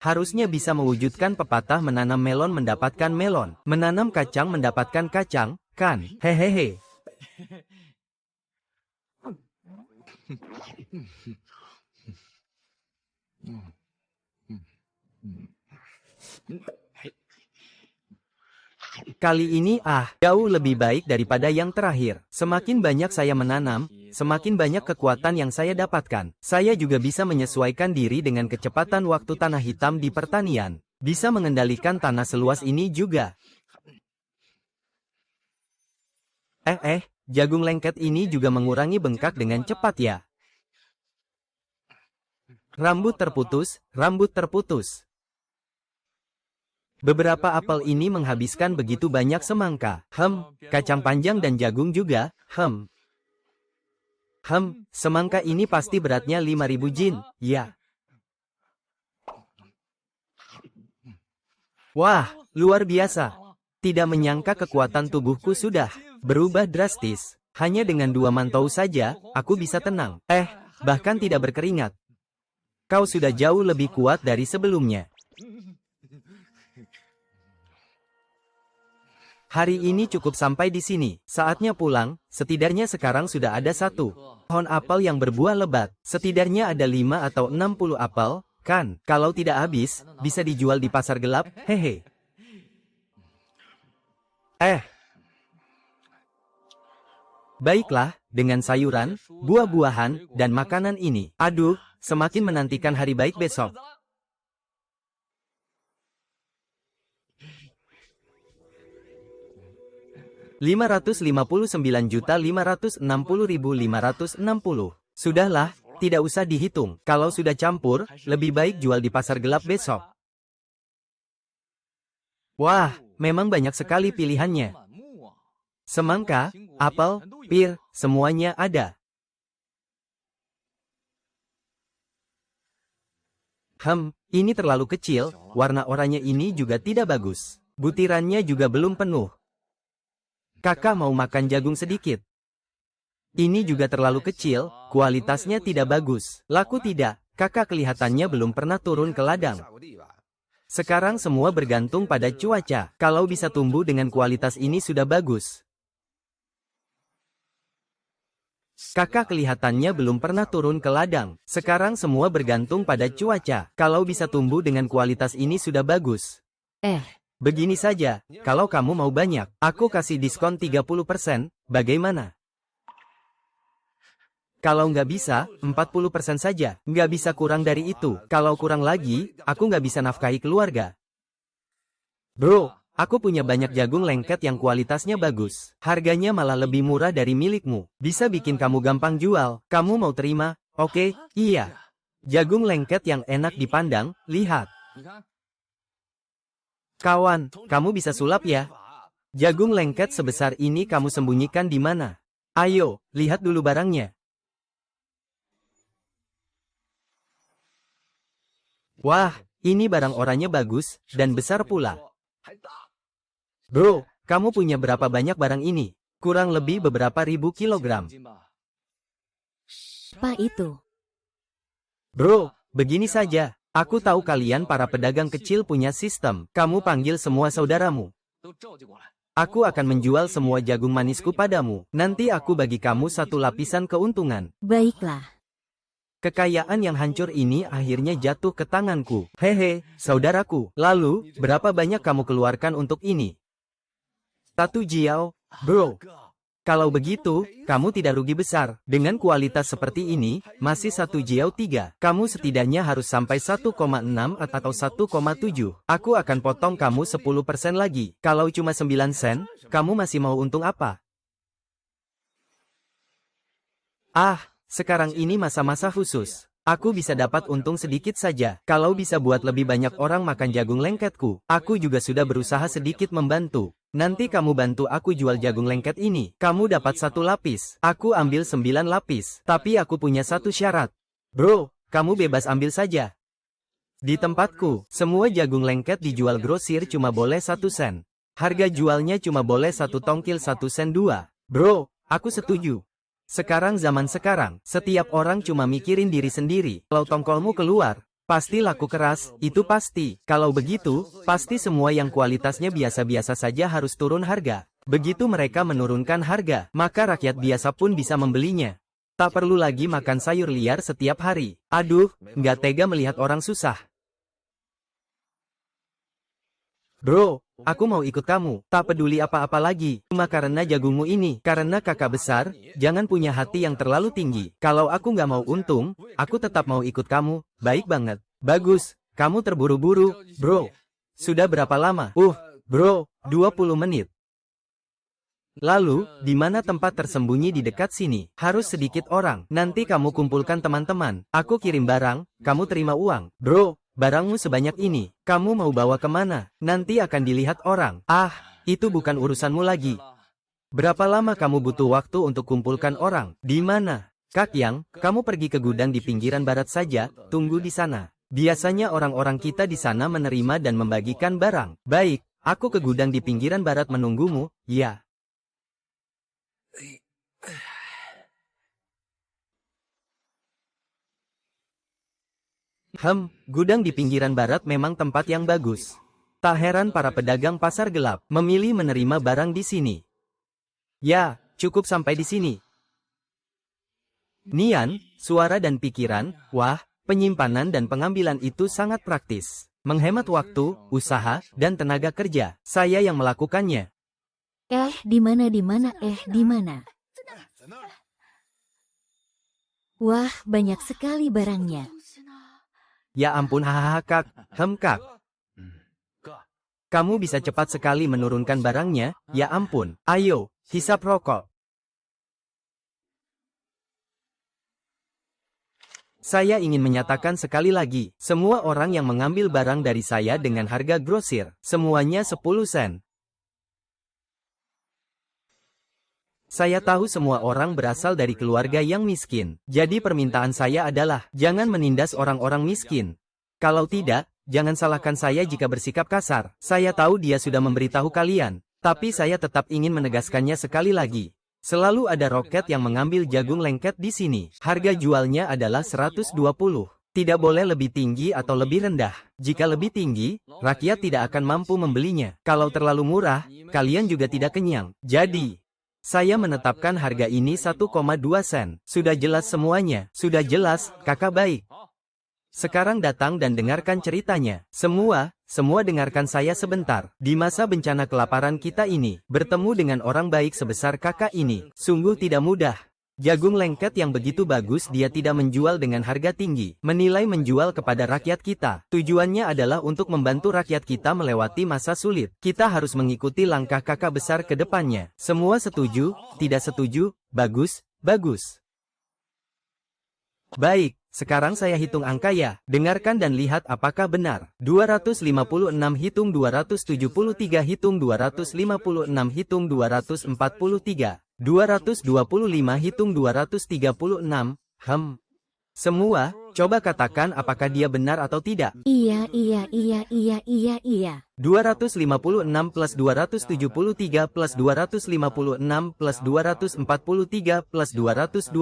Harusnya bisa mewujudkan pepatah menanam melon mendapatkan melon, menanam kacang mendapatkan kacang, kan? Hehehe. Kali ini jauh lebih baik daripada yang terakhir. Semakin banyak saya menanam, semakin banyak kekuatan yang saya dapatkan. Saya juga bisa menyesuaikan diri dengan kecepatan waktu tanah hitam di pertanian. Bisa mengendalikan tanah seluas ini juga. Jagung lengket ini juga mengurangi bengkak dengan cepat ya. Rambut terputus, rambut terputus. Beberapa apel ini menghabiskan begitu banyak semangka. Kacang panjang dan jagung juga. Semangka ini pasti beratnya 5.000 jin, ya. Wah, luar biasa. Tidak menyangka kekuatan tubuhku sudah berubah drastis. Hanya dengan 2 mantau saja, aku bisa tenang. Bahkan tidak berkeringat. Kau sudah jauh lebih kuat dari sebelumnya. Hari ini cukup sampai di sini. Saatnya pulang, setidaknya sekarang sudah ada 1 pohon apel yang berbuah lebat. Setidaknya ada 5 atau 60 apel, kan? Kalau tidak habis, bisa dijual di pasar gelap, hehe. Baiklah, dengan sayuran, buah-buahan, dan makanan ini. Aduh, semakin menantikan hari baik besok. 559.560.560. Sudahlah, tidak usah dihitung. Kalau sudah campur, lebih baik jual di pasar gelap besok. Wah, memang banyak sekali pilihannya. Semangka, apel, pir, semuanya ada. Ini terlalu kecil, warna oranye ini juga tidak bagus. Butirannya juga belum penuh. Kakak mau makan jagung sedikit. Ini juga terlalu kecil, kualitasnya tidak bagus. Laku tidak, kakak kelihatannya belum pernah turun ke ladang. Sekarang semua bergantung pada cuaca. Kalau bisa tumbuh dengan kualitas ini sudah bagus. Kakak kelihatannya belum pernah turun ke ladang. Sekarang semua bergantung pada cuaca. Kalau bisa tumbuh dengan kualitas ini sudah bagus. Begini saja, kalau kamu mau banyak, aku kasih diskon 30%, bagaimana? Kalau nggak bisa, 40% saja, nggak bisa kurang dari itu. Kalau kurang lagi, aku nggak bisa nafkahi keluarga. Bro, aku punya banyak jagung lengket yang kualitasnya bagus. Harganya malah lebih murah dari milikmu. Bisa bikin kamu gampang jual. Kamu mau terima? Oke, iya. Jagung lengket yang enak dipandang, lihat. Kawan, kamu bisa sulap ya? Jagung lengket sebesar ini kamu sembunyikan di mana? Ayo, lihat dulu barangnya. Wah, ini barang oranye bagus, dan besar pula. Bro, kamu punya berapa banyak barang ini? Kurang lebih beberapa ribu kilogram. Apa itu? Bro, begini saja. Aku tahu kalian para pedagang kecil punya sistem. Kamu panggil semua saudaramu. Aku akan menjual semua jagung manisku padamu. Nanti aku bagi kamu satu lapisan keuntungan. Baiklah. Kekayaan yang hancur ini akhirnya jatuh ke tanganku. Hehe, saudaraku. Lalu, berapa banyak kamu keluarkan untuk ini? 1 jiao, bro. Kalau begitu, kamu tidak rugi besar. Dengan kualitas seperti ini, masih 1 jiao 3. Kamu setidaknya harus sampai 1,6 atau 1,7. Aku akan potong kamu 10% lagi. Kalau cuma 9 sen, kamu masih mau untung apa? Ah, sekarang ini masa-masa khusus. Aku bisa dapat untung sedikit saja. Kalau bisa buat lebih banyak orang makan jagung lengketku, aku juga sudah berusaha sedikit membantu. Nanti kamu bantu aku jual jagung lengket ini. Kamu dapat 1 lapis. Aku ambil 9 lapis. Tapi aku punya satu syarat. Bro, kamu bebas ambil saja. Di tempatku, semua jagung lengket dijual grosir cuma boleh 1 sen. Harga jualnya cuma boleh 1 tongkil 1 sen 2. Bro, aku setuju. Sekarang zaman sekarang, setiap orang cuma mikirin diri sendiri. Kalau tongkolmu keluar, pasti laku keras, itu pasti. Kalau begitu, pasti semua yang kualitasnya biasa-biasa saja harus turun harga. Begitu mereka menurunkan harga, maka rakyat biasa pun bisa membelinya. Tak perlu lagi makan sayur liar setiap hari. Aduh, nggak tega melihat orang susah. Bro, aku mau ikut kamu. Tak peduli apa-apa lagi. Cuma karena jagungmu ini. Karena kakak besar, jangan punya hati yang terlalu tinggi. Kalau aku nggak mau untung, aku tetap mau ikut kamu. Baik banget. Bagus. Kamu terburu-buru, bro. Sudah berapa lama? Bro, 20 menit. Lalu, di mana tempat tersembunyi di dekat sini? Harus sedikit orang. Nanti kamu kumpulkan teman-teman. Aku kirim barang, kamu terima uang. Bro, barangmu sebanyak ini. Kamu mau bawa kemana? Nanti akan dilihat orang. Ah, itu bukan urusanmu lagi. Berapa lama kamu butuh waktu untuk kumpulkan orang? Di mana? Kak Yang, kamu pergi ke gudang di pinggiran barat saja, tunggu di sana. Biasanya orang-orang kita di sana menerima dan membagikan barang. Baik, aku ke gudang di pinggiran barat menunggumu, ya. Gudang di pinggiran barat memang tempat yang bagus. Tak heran para pedagang pasar gelap memilih menerima barang di sini. Ya, cukup sampai di sini. Nian, suara dan pikiran, wah, penyimpanan dan pengambilan itu sangat praktis. Menghemat waktu, usaha, dan tenaga kerja. Saya yang melakukannya. Di mana? Wah, banyak sekali barangnya. Ya ampun, hahaha kak, kak. Kamu bisa cepat sekali menurunkan barangnya, ya ampun. Ayo, hisap rokok. Saya ingin menyatakan sekali lagi, semua orang yang mengambil barang dari saya dengan harga grosir, semuanya 10 sen. Saya tahu semua orang berasal dari keluarga yang miskin. Jadi permintaan saya adalah, jangan menindas orang-orang miskin. Kalau tidak, jangan salahkan saya jika bersikap kasar. Saya tahu dia sudah memberitahu kalian, tapi saya tetap ingin menegaskannya sekali lagi. Selalu ada roket yang mengambil jagung lengket di sini. Harga jualnya adalah 120. Tidak boleh lebih tinggi atau lebih rendah. Jika lebih tinggi, rakyat tidak akan mampu membelinya. Kalau terlalu murah, kalian juga tidak kenyang. Jadi, saya menetapkan harga ini 1,2 sen. Sudah jelas semuanya. Sudah jelas, kakak baik. Sekarang datang dan dengarkan ceritanya. Semua dengarkan saya sebentar. Di masa bencana kelaparan kita ini, bertemu dengan orang baik sebesar kakak ini, sungguh tidak mudah. Jagung lengket yang begitu bagus dia tidak menjual dengan harga tinggi. Menilai menjual kepada rakyat kita. Tujuannya adalah untuk membantu rakyat kita melewati masa sulit. Kita harus mengikuti langkah kakak besar ke depannya. Semua setuju? Tidak setuju? Bagus, bagus. Baik, Sekarang saya hitung angka ya. Dengarkan dan lihat apakah benar. 256 hitung 273 hitung 256 hitung 243. 225 hitung 236. Semua, coba katakan apakah dia benar atau tidak. Iya. 256 plus 273 plus 256 plus 243 plus 225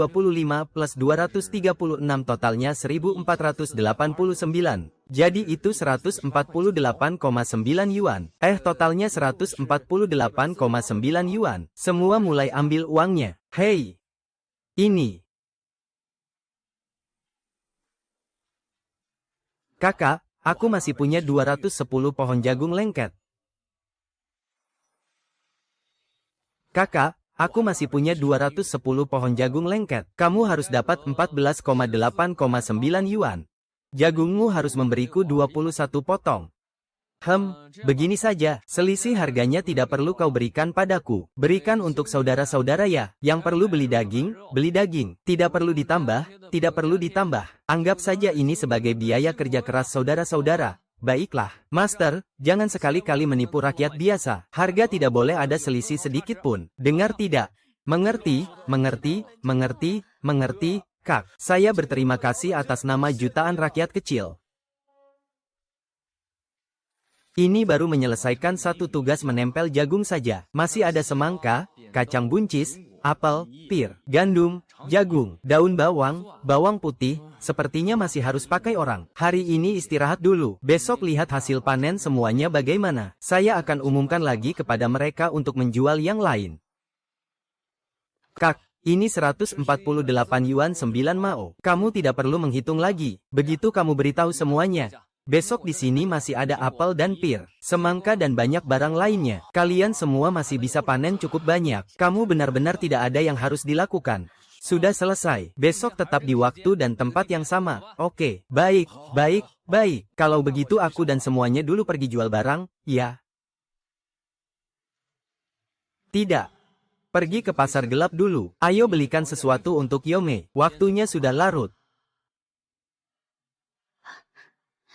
plus 236 totalnya 1489. Jadi itu 148,9 yuan. Totalnya 148,9 yuan. Semua mulai ambil uangnya. Hei, ini. Kakak, aku masih punya 210 pohon jagung lengket. Kakak, aku masih punya 210 pohon jagung lengket. Kamu harus dapat 14,8,9 yuan. Jagungmu harus memberiku 21 potong. Begini saja, selisih harganya tidak perlu kau berikan padaku. Berikan untuk saudara-saudara ya. Yang perlu beli daging, beli daging. Tidak perlu ditambah, tidak perlu ditambah. Anggap saja ini sebagai biaya kerja keras saudara-saudara. Baiklah, Master, jangan sekali-kali menipu rakyat biasa. Harga tidak boleh ada selisih sedikit pun. Dengar tidak? Mengerti, Kak. Saya berterima kasih atas nama jutaan rakyat kecil. Ini baru menyelesaikan satu tugas menempel jagung saja. Masih ada semangka, kacang buncis, apel, pir, gandum, jagung, daun bawang, bawang putih. Sepertinya masih harus pakai orang. Hari ini istirahat dulu. Besok lihat hasil panen semuanya bagaimana. Saya akan umumkan lagi kepada mereka untuk menjual yang lain. Kak, ini 148 yuan 9 mao. Kamu tidak perlu menghitung lagi. Begitu kamu beritahu semuanya. Besok di sini masih ada apel dan pir, semangka dan banyak barang lainnya. Kalian semua masih bisa panen cukup banyak. Kamu benar-benar tidak ada yang harus dilakukan. Sudah selesai. Besok tetap di waktu dan tempat yang sama. Oke, baik. Kalau begitu aku dan semuanya dulu pergi jual barang, ya? Tidak. Pergi ke pasar gelap dulu. Ayo belikan sesuatu untuk Yome. Waktunya sudah larut.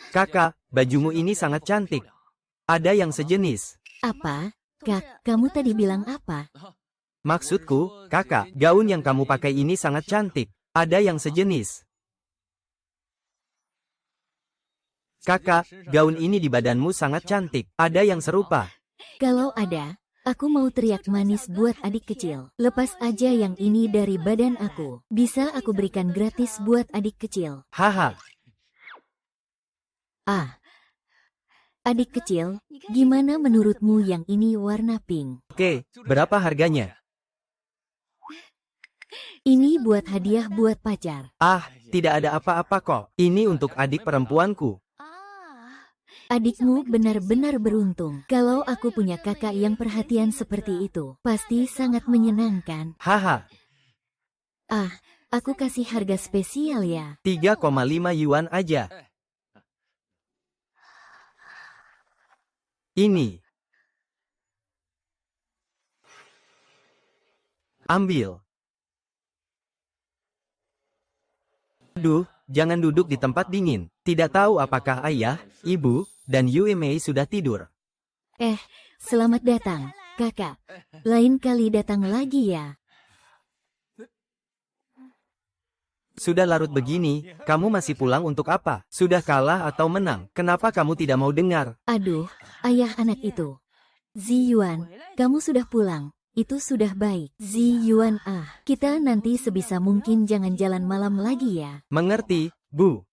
Kakak, bajumu ini sangat cantik. Ada yang sejenis. Apa? Kak, kamu tadi bilang apa? Maksudku, kakak, gaun yang kamu pakai ini sangat cantik. Ada yang sejenis. Kakak, gaun ini di badanmu sangat cantik. Ada yang serupa. Kalau ada, aku mau teriak manis buat adik kecil. Lepas aja yang ini dari badan aku. Bisa aku berikan gratis buat adik kecil. Haha. Adik kecil, gimana menurutmu yang ini warna pink? Oke, berapa harganya? Ini buat hadiah buat pacar. Tidak ada apa-apa kok. Ini untuk adik perempuanku. Adikmu benar-benar beruntung. Kalau aku punya kakak yang perhatian seperti itu, pasti sangat menyenangkan. Haha. Aku kasih harga spesial ya. 3,5 yuan aja. Ini. Ambil. Aduh, jangan duduk di tempat dingin. Tidak tahu apakah ayah, ibu, dan Yuemei sudah tidur. Selamat datang, kakak. Lain kali datang lagi ya. Sudah larut begini, kamu masih pulang untuk apa? Sudah kalah atau menang? Kenapa kamu tidak mau dengar? Aduh, ayah anak itu. Ziyuan, kamu sudah pulang. Itu sudah baik. Ziyuan, kita nanti sebisa mungkin jangan jalan malam lagi ya. Mengerti, Bu?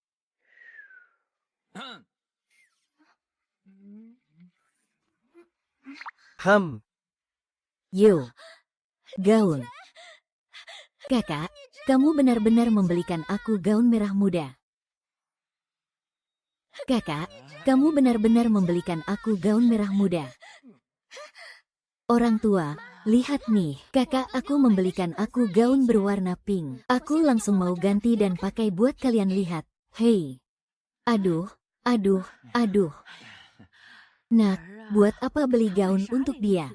Yo, gaun. Kakak, kamu benar-benar membelikan aku gaun merah muda. Kakak, kamu benar-benar membelikan aku gaun merah muda. Orang tua, lihat nih, kakak aku membelikan aku gaun berwarna pink. Aku langsung mau ganti dan pakai buat kalian lihat. Hei. Aduh. Nak, buat apa beli gaun untuk dia?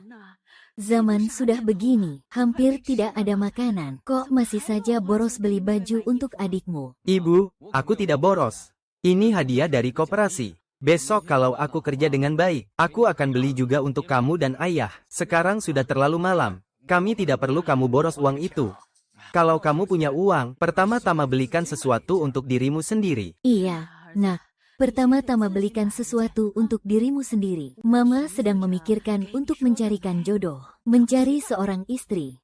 Zaman sudah begini, hampir tidak ada makanan. Kok masih saja boros beli baju untuk adikmu? Ibu, aku tidak boros. Ini hadiah dari koperasi. Besok kalau aku kerja dengan baik, aku akan beli juga untuk kamu dan ayah. Sekarang sudah terlalu malam. Kami tidak perlu kamu boros uang itu. Kalau kamu punya uang, pertama-tama belikan sesuatu untuk dirimu sendiri. Iya, nak. Pertama-tama belikan sesuatu untuk dirimu sendiri. Mama sedang memikirkan untuk mencarikan jodoh. Mencari seorang istri.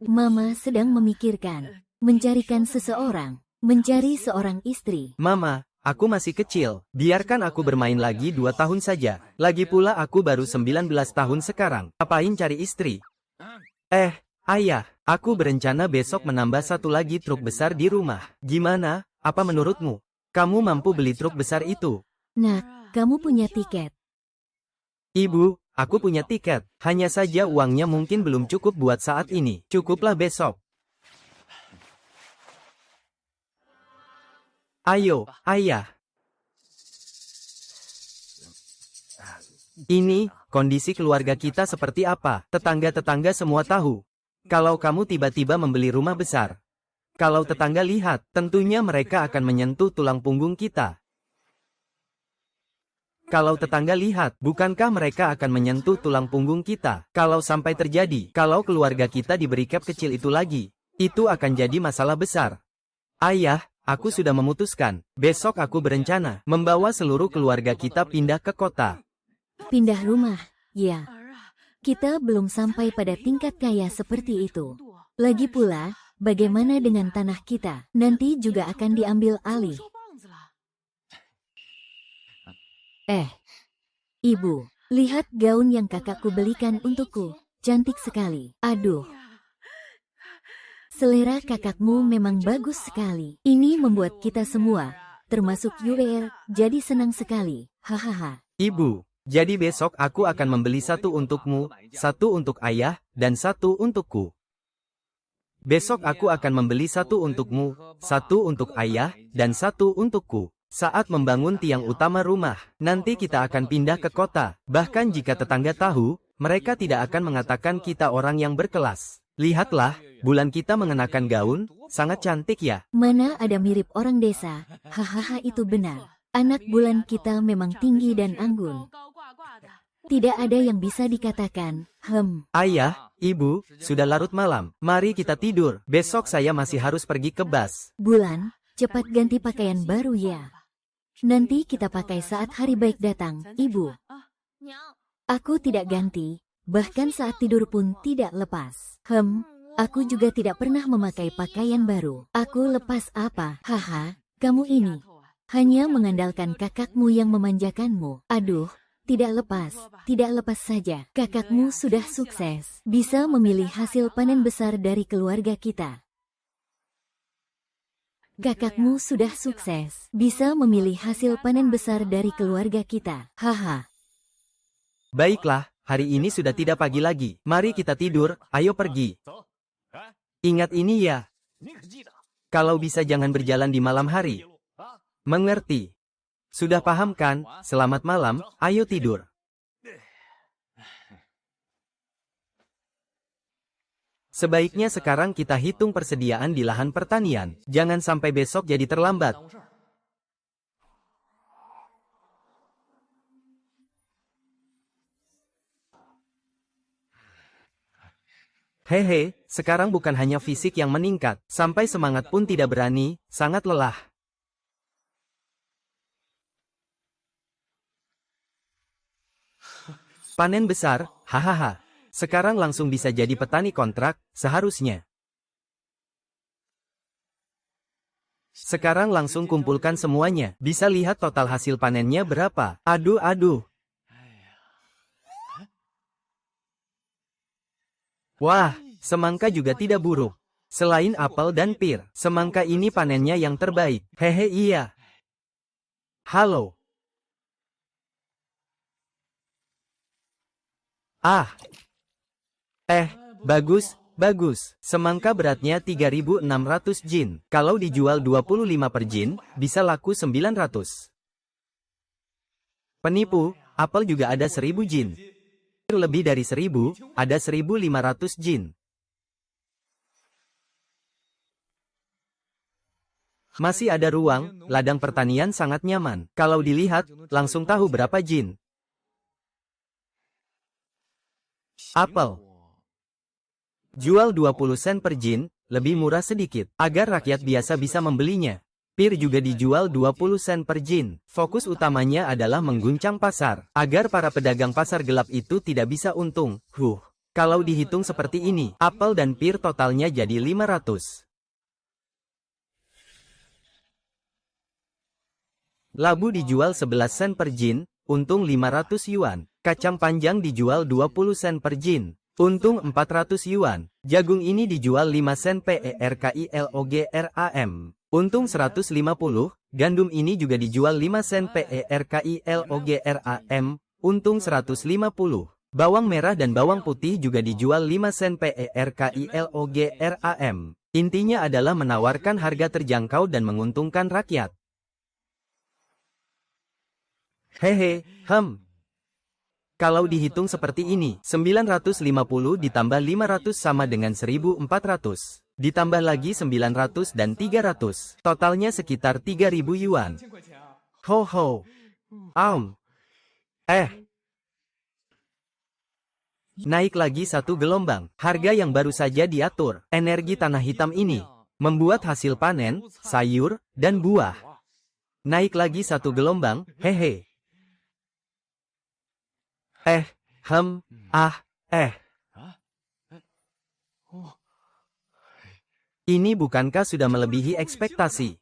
Mama sedang memikirkan. Mencarikan seseorang. Mencari seorang istri. Mama, aku masih kecil. Biarkan aku bermain lagi 2 tahun saja. Lagi pula aku baru 19 tahun sekarang. Apain cari istri? Ayah, aku berencana besok menambah satu lagi truk besar di rumah. Gimana? Apa menurutmu? Kamu mampu beli truk besar itu? Nak, kamu punya tiket. Ibu, aku punya tiket. Hanya saja uangnya mungkin belum cukup buat saat ini. Cukuplah besok. Ayo, ayah. Ini, kondisi keluarga kita seperti apa? Tetangga-tetangga semua tahu. Kalau kamu tiba-tiba membeli rumah besar. Kalau tetangga lihat, tentunya mereka akan menyentuh tulang punggung kita. Kalau tetangga lihat, bukankah mereka akan menyentuh tulang punggung kita? Kalau sampai terjadi, kalau keluarga kita diberi cap kecil itu lagi, itu akan jadi masalah besar. Ayah, aku sudah memutuskan. Besok aku berencana membawa seluruh keluarga kita pindah ke kota. Pindah rumah, ya. Kita belum sampai pada tingkat kaya seperti itu. Lagi pula, bagaimana dengan tanah kita? Nanti juga akan diambil alih. Ibu, lihat gaun yang kakakku belikan untukku. Cantik sekali. Aduh. Selera kakakmu memang bagus sekali. Ini membuat kita semua, termasuk UR, jadi senang sekali. Hahaha. Ibu, jadi besok aku akan membeli satu untukmu, satu untuk ayah, dan satu untukku. Besok aku akan membeli satu untukmu, satu untuk ayah, dan satu untukku. Saat membangun tiang utama rumah, nanti kita akan pindah ke kota. Bahkan jika tetangga tahu, mereka tidak akan mengatakan kita orang yang berkelas. Lihatlah, bulan kita mengenakan gaun, sangat cantik ya. Mana ada mirip orang desa, hahaha itu benar. Anak bulan kita memang tinggi dan anggun. Tidak ada yang bisa dikatakan, Ayah, ibu, sudah larut malam. Mari kita tidur. Besok saya masih harus pergi ke bas. Bulan, cepat ganti pakaian baru ya. Nanti kita pakai saat hari baik datang, ibu. Aku tidak ganti, bahkan saat tidur pun tidak lepas. Aku juga tidak pernah memakai pakaian baru. Aku lepas apa? Haha, kamu ini. Hanya mengandalkan kakakmu yang memanjakanmu. Aduh. Tidak lepas saja. Kakakmu sudah sukses, bisa memilih hasil panen besar dari keluarga kita. Kakakmu sudah sukses, bisa memilih hasil panen besar dari keluarga kita. Haha. Baiklah, hari ini sudah tidak pagi lagi. Mari kita tidur, ayo pergi. Ingat ini ya. Kalau bisa jangan berjalan di malam hari. Mengerti? Sudah paham kan? Selamat malam, ayo tidur. Sebaiknya sekarang kita hitung persediaan di lahan pertanian. Jangan sampai besok jadi terlambat. Hehe, sekarang bukan hanya fisik yang meningkat, sampai semangat pun tidak berani, sangat lelah. Panen besar, hahaha. Sekarang langsung bisa jadi petani kontrak, seharusnya. Sekarang langsung kumpulkan semuanya, bisa lihat total hasil panennya berapa. Aduh. Wah, semangka juga tidak buruk. Selain apel dan pir, semangka ini panennya yang terbaik. Hehe iya. Halo. Bagus. Semangka beratnya 3.600 jin. Kalau dijual 25 per jin, bisa laku 900. Penipu, apel juga ada 1.000 jin. Lebih dari 1000, ada 1500 jin. Masih ada ruang, ladang pertanian sangat nyaman. Kalau dilihat, langsung tahu berapa jin. Apel. Jual 20 sen per jin, lebih murah sedikit, agar rakyat biasa bisa membelinya. Pir juga dijual 20 sen per jin. Fokus utamanya adalah mengguncang pasar, agar para pedagang pasar gelap itu tidak bisa untung. Kalau dihitung seperti ini, apel dan pir totalnya jadi 500. Labu dijual 11 sen per jin, untung 500 yuan. Kacang panjang dijual 20 sen per jin, untung 400 yuan. Jagung ini dijual 5 sen per kilogram, untung 150. Gandum ini juga dijual 5 sen per kilogram, untung 150. Bawang merah dan bawang putih juga dijual 5 sen per kilogram. Intinya adalah menawarkan harga terjangkau dan menguntungkan rakyat. Hehe, Kalau dihitung seperti ini, 950 ditambah 500 sama dengan 1400. Ditambah lagi 900 dan 300. Totalnya sekitar 3000 yuan. Ho. Naik lagi satu gelombang. Harga yang baru saja diatur. Energi tanah hitam ini membuat hasil panen, sayur, dan buah. Naik lagi satu gelombang, hehe. Ini bukankah sudah melebihi ekspektasi?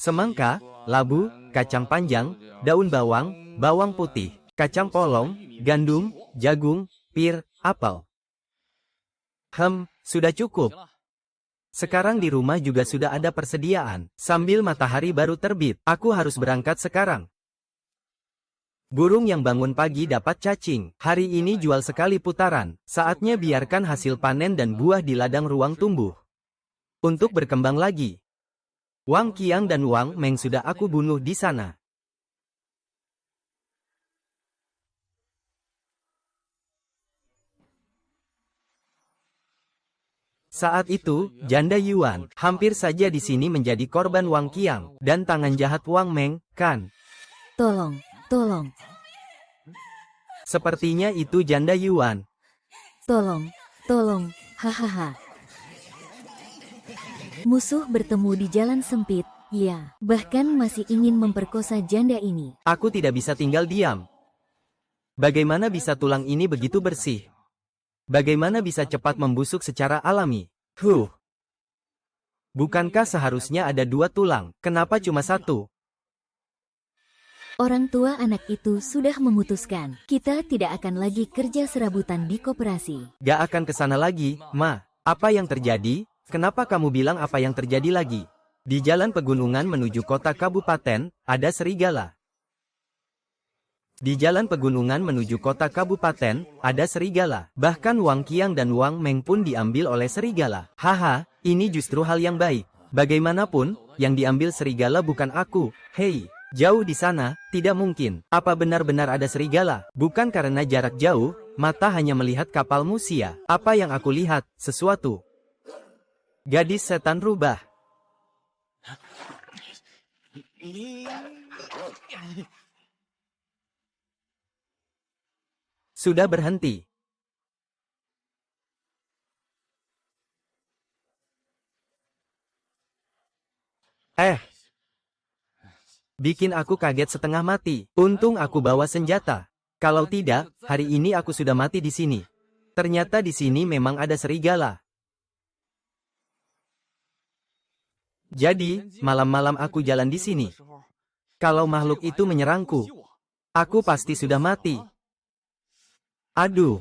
Semangka, labu, kacang panjang, daun bawang, bawang putih, kacang polong, gandum, jagung, pir, apel. Sudah cukup. Sekarang di rumah juga sudah ada persediaan. Sambil matahari baru terbit, aku harus berangkat sekarang. Burung yang bangun pagi dapat cacing. Hari ini jual sekali putaran. Saatnya biarkan hasil panen dan buah di ladang ruang tumbuh untuk berkembang lagi. Wang Qiang dan Wang Meng sudah aku bunuh di sana. Saat itu, janda Yuan hampir saja di sini menjadi korban Wang Qiang dan tangan jahat Wang Meng, kan? Tolong. Sepertinya itu janda Yuan. Tolong, hahaha. Musuh bertemu di jalan sempit, ya, bahkan masih ingin memperkosa janda ini. Aku tidak bisa tinggal diam. Bagaimana bisa tulang ini begitu bersih? Bagaimana bisa cepat membusuk secara alami? Bukankah seharusnya ada 2 tulang, kenapa cuma 1? Orang tua anak itu sudah memutuskan, kita tidak akan lagi kerja serabutan di koperasi. Gak akan ke sana lagi, Ma. Apa yang terjadi? Kenapa kamu bilang apa yang terjadi lagi? Di jalan pegunungan menuju kota kabupaten, ada serigala. Di jalan pegunungan menuju kota kabupaten, ada serigala. Bahkan Wang Qiang dan Wang Meng pun diambil oleh serigala. Haha, ini justru hal yang baik. Bagaimanapun, yang diambil serigala bukan aku. Hei, jauh di sana, tidak mungkin. Apa benar-benar ada serigala? Bukan karena jarak jauh, mata hanya melihat kapal Musia. Apa yang aku lihat? Sesuatu. Gadis setan rubah. Sudah berhenti. Bikin aku kaget setengah mati. Untung aku bawa senjata. Kalau tidak, hari ini aku sudah mati di sini. Ternyata di sini memang ada serigala. Jadi, malam-malam aku jalan di sini. Kalau makhluk itu menyerangku, aku pasti sudah mati. Aduh.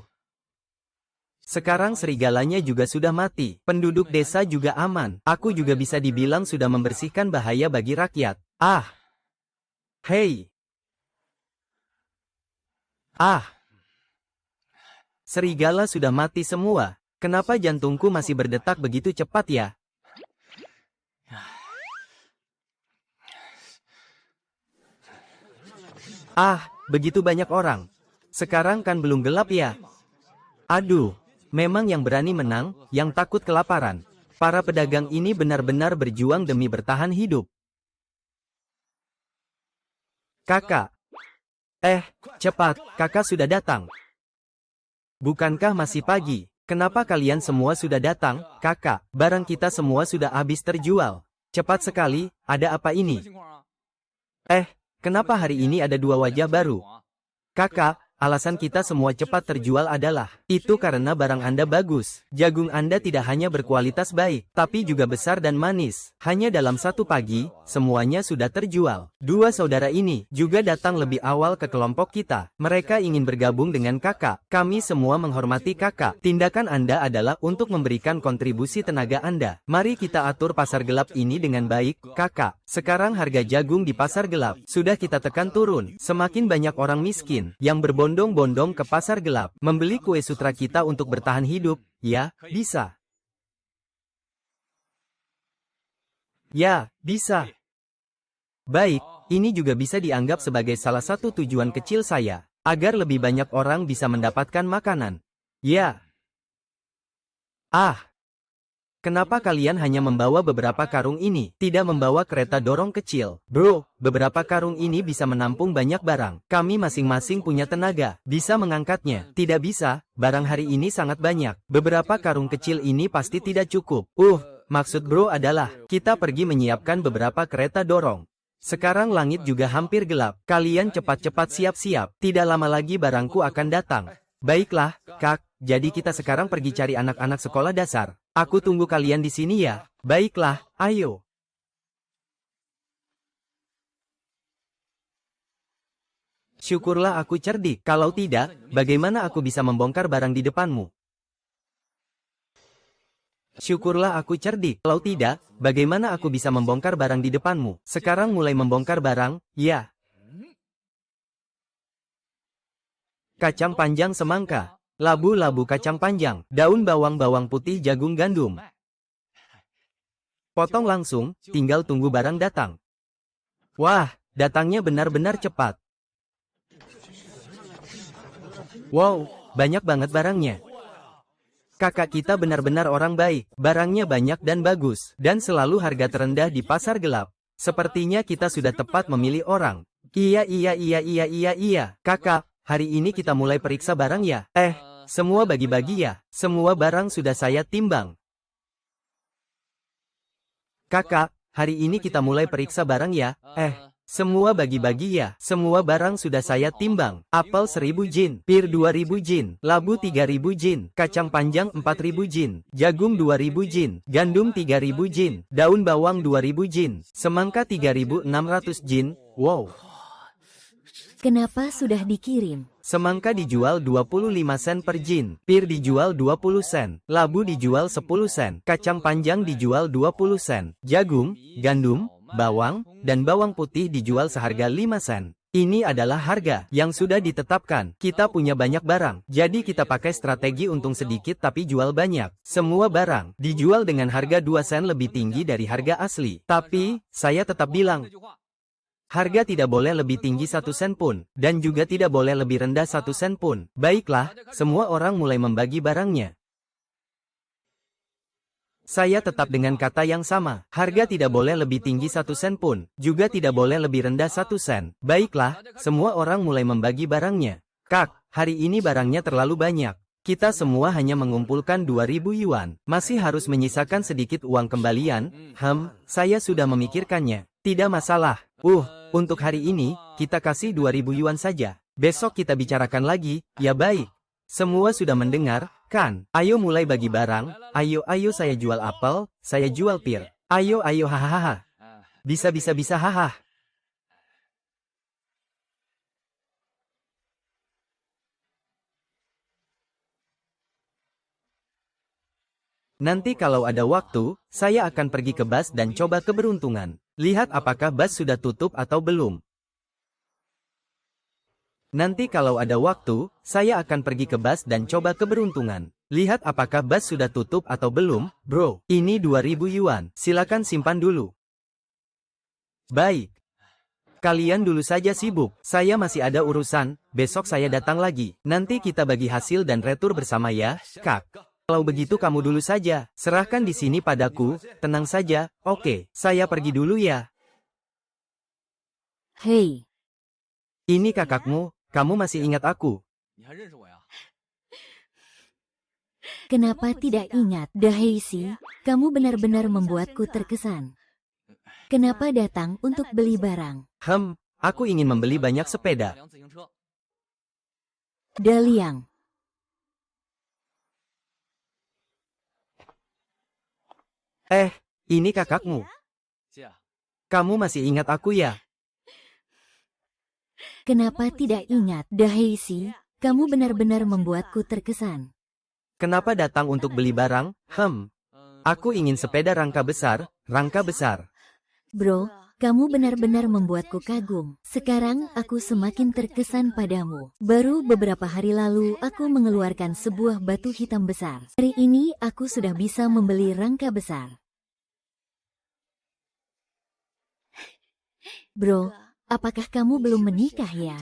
Sekarang serigalanya juga sudah mati. Penduduk desa juga aman. Aku juga bisa dibilang sudah membersihkan bahaya bagi rakyat. Ah! Hei! Ah! Serigala sudah mati semua. Kenapa jantungku masih berdetak begitu cepat ya? Ah, begitu banyak orang. Sekarang kan belum gelap ya? Aduh, memang yang berani menang, yang takut kelaparan. Para pedagang ini benar-benar berjuang demi bertahan hidup. Kakak. Cepat, kakak sudah datang. Bukankah masih pagi? Kenapa kalian semua sudah datang, kakak? Barang kita semua sudah habis terjual. Cepat sekali, ada apa ini? Kenapa hari ini ada dua wajah baru? Kakak, alasan kita semua cepat terjual adalah, itu karena barang Anda bagus. Jagung Anda tidak hanya berkualitas baik, tapi juga besar dan manis. Hanya dalam satu pagi, semuanya sudah terjual. Dua saudara ini juga datang lebih awal ke kelompok kita. Mereka ingin bergabung dengan kakak. Kami semua menghormati kakak. Tindakan Anda adalah untuk memberikan kontribusi tenaga Anda. Mari kita atur pasar gelap ini dengan baik, kakak. Sekarang harga jagung di pasar gelap sudah kita tekan turun. Semakin banyak orang miskin yang berbondong-bondong ke pasar gelap membeli kue sutra kita untuk bertahan hidup, ya, bisa. Ya, bisa. Baik, ini juga bisa dianggap sebagai salah satu tujuan kecil saya, agar lebih banyak orang bisa mendapatkan makanan. Ya. Kenapa kalian hanya membawa beberapa karung ini, tidak membawa kereta dorong kecil? Bro, beberapa karung ini bisa menampung banyak barang. Kami masing-masing punya tenaga, bisa mengangkatnya. Tidak bisa, barang hari ini sangat banyak. Beberapa karung kecil ini pasti tidak cukup. Maksud bro adalah, kita pergi menyiapkan beberapa kereta dorong. Sekarang langit juga hampir gelap. Kalian cepat-cepat siap-siap. Tidak lama lagi barangku akan datang. Baiklah, Kak, jadi kita sekarang pergi cari anak-anak sekolah dasar. Aku tunggu kalian di sini ya. Baiklah, ayo. Syukurlah aku cerdik. Kalau tidak, bagaimana aku bisa membongkar barang di depanmu? Syukurlah aku cerdik. Kalau tidak, bagaimana aku bisa membongkar barang di depanmu? Sekarang mulai membongkar barang, ya. Kacang panjang semangka. Labu-labu kacang panjang, daun bawang-bawang putih jagung gandum. Potong langsung, tinggal tunggu barang datang. Wah, datangnya benar-benar cepat. Wow, banyak banget barangnya. Kakak kita benar-benar orang baik, barangnya banyak dan bagus, dan selalu harga terendah di pasar gelap. Sepertinya kita sudah tepat memilih orang. Iya. Kakak, hari ini kita mulai periksa barang ya? Semua bagi-bagi ya. Semua barang sudah saya timbang. Kakak, hari ini kita mulai periksa barang ya. Semua bagi-bagi ya. Semua barang sudah saya timbang. Apel 1000 jin, pir 2000 jin, labu 3000 jin, kacang panjang 4000 jin, jagung 2000 jin, gandum 3000 jin, daun bawang 2000 jin, semangka 3600 jin. Wow. Kenapa sudah dikirim? Semangka dijual 25 sen per jin, pir dijual 20 sen, labu dijual 10 sen, kacang panjang dijual 20 sen, jagung, gandum, bawang, dan bawang putih dijual seharga 5 sen. Ini adalah harga yang sudah ditetapkan. Kita punya banyak barang, jadi kita pakai strategi untung sedikit tapi jual banyak. Semua barang dijual dengan harga 2 sen lebih tinggi dari harga asli. Tapi, saya tetap bilang, harga tidak boleh lebih tinggi 1 sen pun, dan juga tidak boleh lebih rendah 1 sen pun. Baiklah, semua orang mulai membagi barangnya. Saya tetap dengan kata yang sama, harga tidak boleh lebih tinggi 1 sen pun, juga tidak boleh lebih rendah 1 sen. Baiklah, semua orang mulai membagi barangnya. Kak, hari ini barangnya terlalu banyak. Kita semua hanya mengumpulkan 2000 yuan. Masih harus menyisakan sedikit uang kembalian. Saya sudah memikirkannya. Tidak masalah. Untuk hari ini, kita kasih 2000 yuan saja. Besok kita bicarakan lagi, ya baik. Semua sudah mendengar, kan? Ayo mulai bagi barang. Ayo saya jual apel, saya jual pir. Ayo hahaha. Bisa hahaha. Nanti kalau ada waktu, saya akan pergi ke bus dan coba keberuntungan. Lihat apakah bus sudah tutup atau belum. Nanti kalau ada waktu, saya akan pergi ke bus dan coba keberuntungan. Lihat apakah bus sudah tutup atau belum. Bro, ini 2000 yuan. Silakan simpan dulu. Baik. Kalian dulu saja sibuk. Saya masih ada urusan. Besok saya datang lagi. Nanti kita bagi hasil dan retur bersama ya, Kak. Kalau begitu kamu dulu saja. Serahkan di sini padaku. Tenang saja. Oke, saya pergi dulu ya. Hei, Ini kakakmu. Kamu masih ingat aku? kenapa tidak ingat? Daheisi, kamu benar-benar membuatku terkesan. Kenapa datang untuk beli barang? Aku ingin membeli banyak sepeda. Daliang, Ini kakakmu. Kamu masih ingat aku ya? kenapa tidak ingat? Daheisi, kamu benar-benar membuatku terkesan. Kenapa datang untuk beli barang? Aku ingin sepeda rangka besar, Bro, kamu benar-benar membuatku kagum. Sekarang aku semakin terkesan padamu. Baru beberapa hari lalu aku mengeluarkan sebuah batu hitam besar. Hari ini aku sudah bisa membeli rangka besar. Bro, apakah kamu belum menikah ya?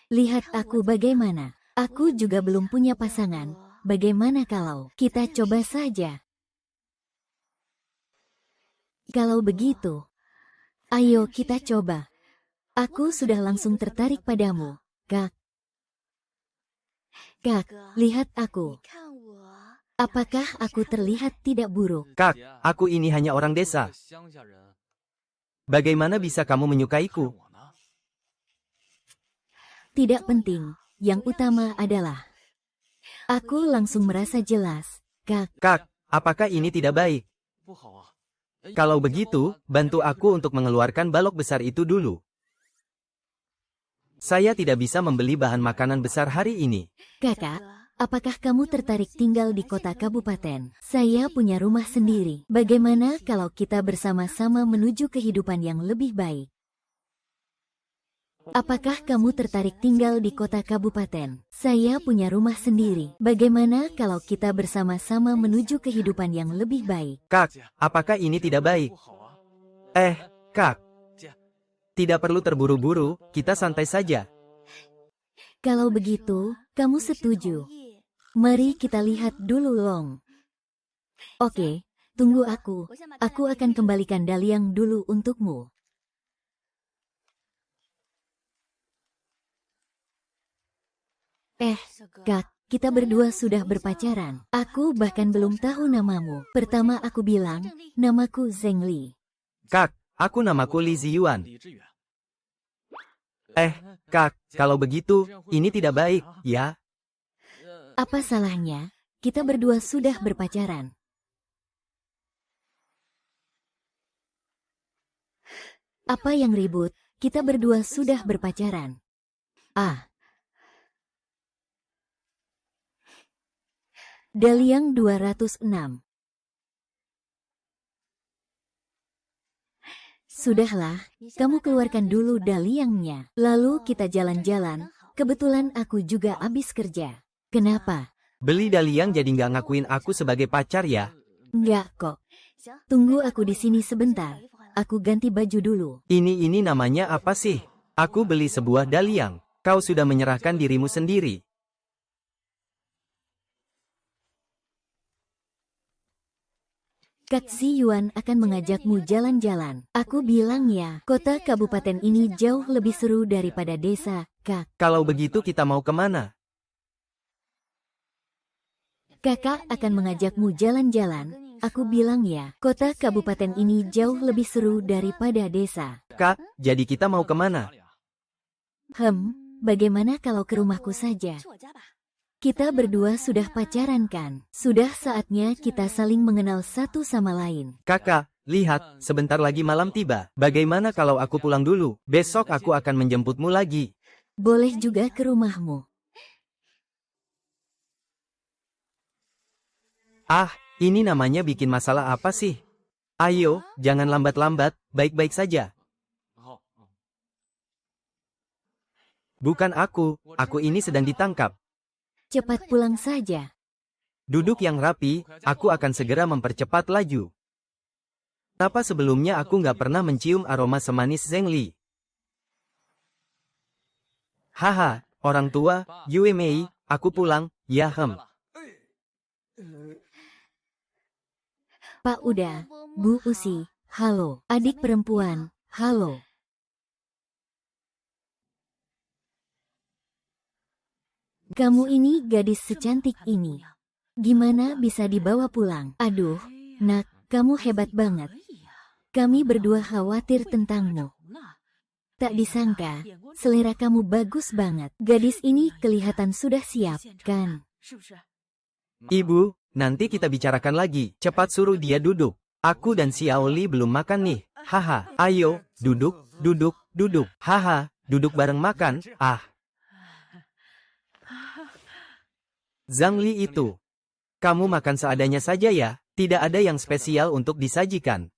Lihat aku bagaimana. Aku juga belum punya pasangan. Bagaimana kalau kita coba saja? Kalau begitu, ayo kita coba. Aku sudah langsung tertarik padamu, Kak. Kak, lihat aku. Apakah aku terlihat tidak buruk? Kak, aku ini hanya orang desa. Bagaimana bisa kamu menyukaiku? Tidak penting. Yang utama adalah aku langsung merasa jelas, Kak. Kak, apakah ini tidak baik? Kalau begitu, bantu aku untuk mengeluarkan balok besar itu dulu. Saya tidak bisa membeli bahan makanan besar hari ini. Kakak, apakah kamu tertarik tinggal di kota kabupaten? Saya punya rumah sendiri. Bagaimana kalau kita bersama-sama menuju kehidupan yang lebih baik? Apakah kamu tertarik tinggal di kota kabupaten? Saya punya rumah sendiri. Bagaimana kalau kita bersama-sama menuju kehidupan yang lebih baik? Kak, apakah ini tidak baik? Kak. Tidak perlu terburu-buru, kita santai saja. Kalau begitu, kamu setuju? Mari kita lihat dulu Long. Oke, tunggu aku. Aku akan kembalikan Daliang dulu untukmu. Kak, kita berdua sudah berpacaran. Aku bahkan belum tahu namamu. Pertama aku bilang, namaku Zheng Li. Kak, aku namaku Li Ziyuan. Kak, kalau begitu, ini tidak baik, ya? Apa salahnya? Kita berdua sudah berpacaran. Apa yang ribut? Kita berdua sudah berpacaran. Daliang 206. Sudahlah, kamu keluarkan dulu daliangnya. Lalu kita jalan-jalan. Kebetulan aku juga habis kerja. Kenapa? Beli Daliang jadi nggak ngakuin aku sebagai pacar ya? Enggak kok. Tunggu aku di sini sebentar. Aku ganti baju dulu. Ini namanya apa sih? Aku beli sebuah Daliang. Kau sudah menyerahkan dirimu sendiri. Kak Ziyuan akan mengajakmu jalan-jalan. Aku bilang ya, kota kabupaten ini jauh lebih seru daripada desa, Kak. Kalau begitu kita mau kemana? Kakak akan mengajakmu jalan-jalan. Aku bilang ya, kota kabupaten ini jauh lebih seru daripada desa. Kak, jadi kita mau kemana? Bagaimana kalau ke rumahku saja? Kita berdua sudah pacaran kan? Sudah saatnya kita saling mengenal satu sama lain. Kakak, lihat, sebentar lagi malam tiba. Bagaimana kalau aku pulang dulu? Besok aku akan menjemputmu lagi. Boleh juga ke rumahmu. Ah, ini namanya bikin masalah apa sih? Ayo, jangan lambat-lambat, baik-baik saja. Bukan aku ini sedang ditangkap. Cepat pulang saja. Duduk yang rapi, aku akan segera mempercepat laju. Kenapa sebelumnya aku nggak pernah mencium aroma semanis Zhengli? Haha, orang tua, Yue Mei, aku pulang, ya Pak Uda, Bu Usi, halo. Adik perempuan, halo. Kamu ini gadis secantik ini. Gimana bisa dibawa pulang? Aduh, nak, kamu hebat banget. Kami berdua khawatir tentangmu. Tak disangka, selera kamu bagus banget. Gadis ini kelihatan sudah siap, kan? Ibu, nanti kita bicarakan lagi. Cepat suruh dia duduk. Aku dan Xiaoli belum makan nih. Haha, ayo, duduk, duduk, duduk. Haha, duduk bareng makan. Ah. Zhangli itu. Kamu makan seadanya saja ya, tidak ada yang spesial untuk disajikan.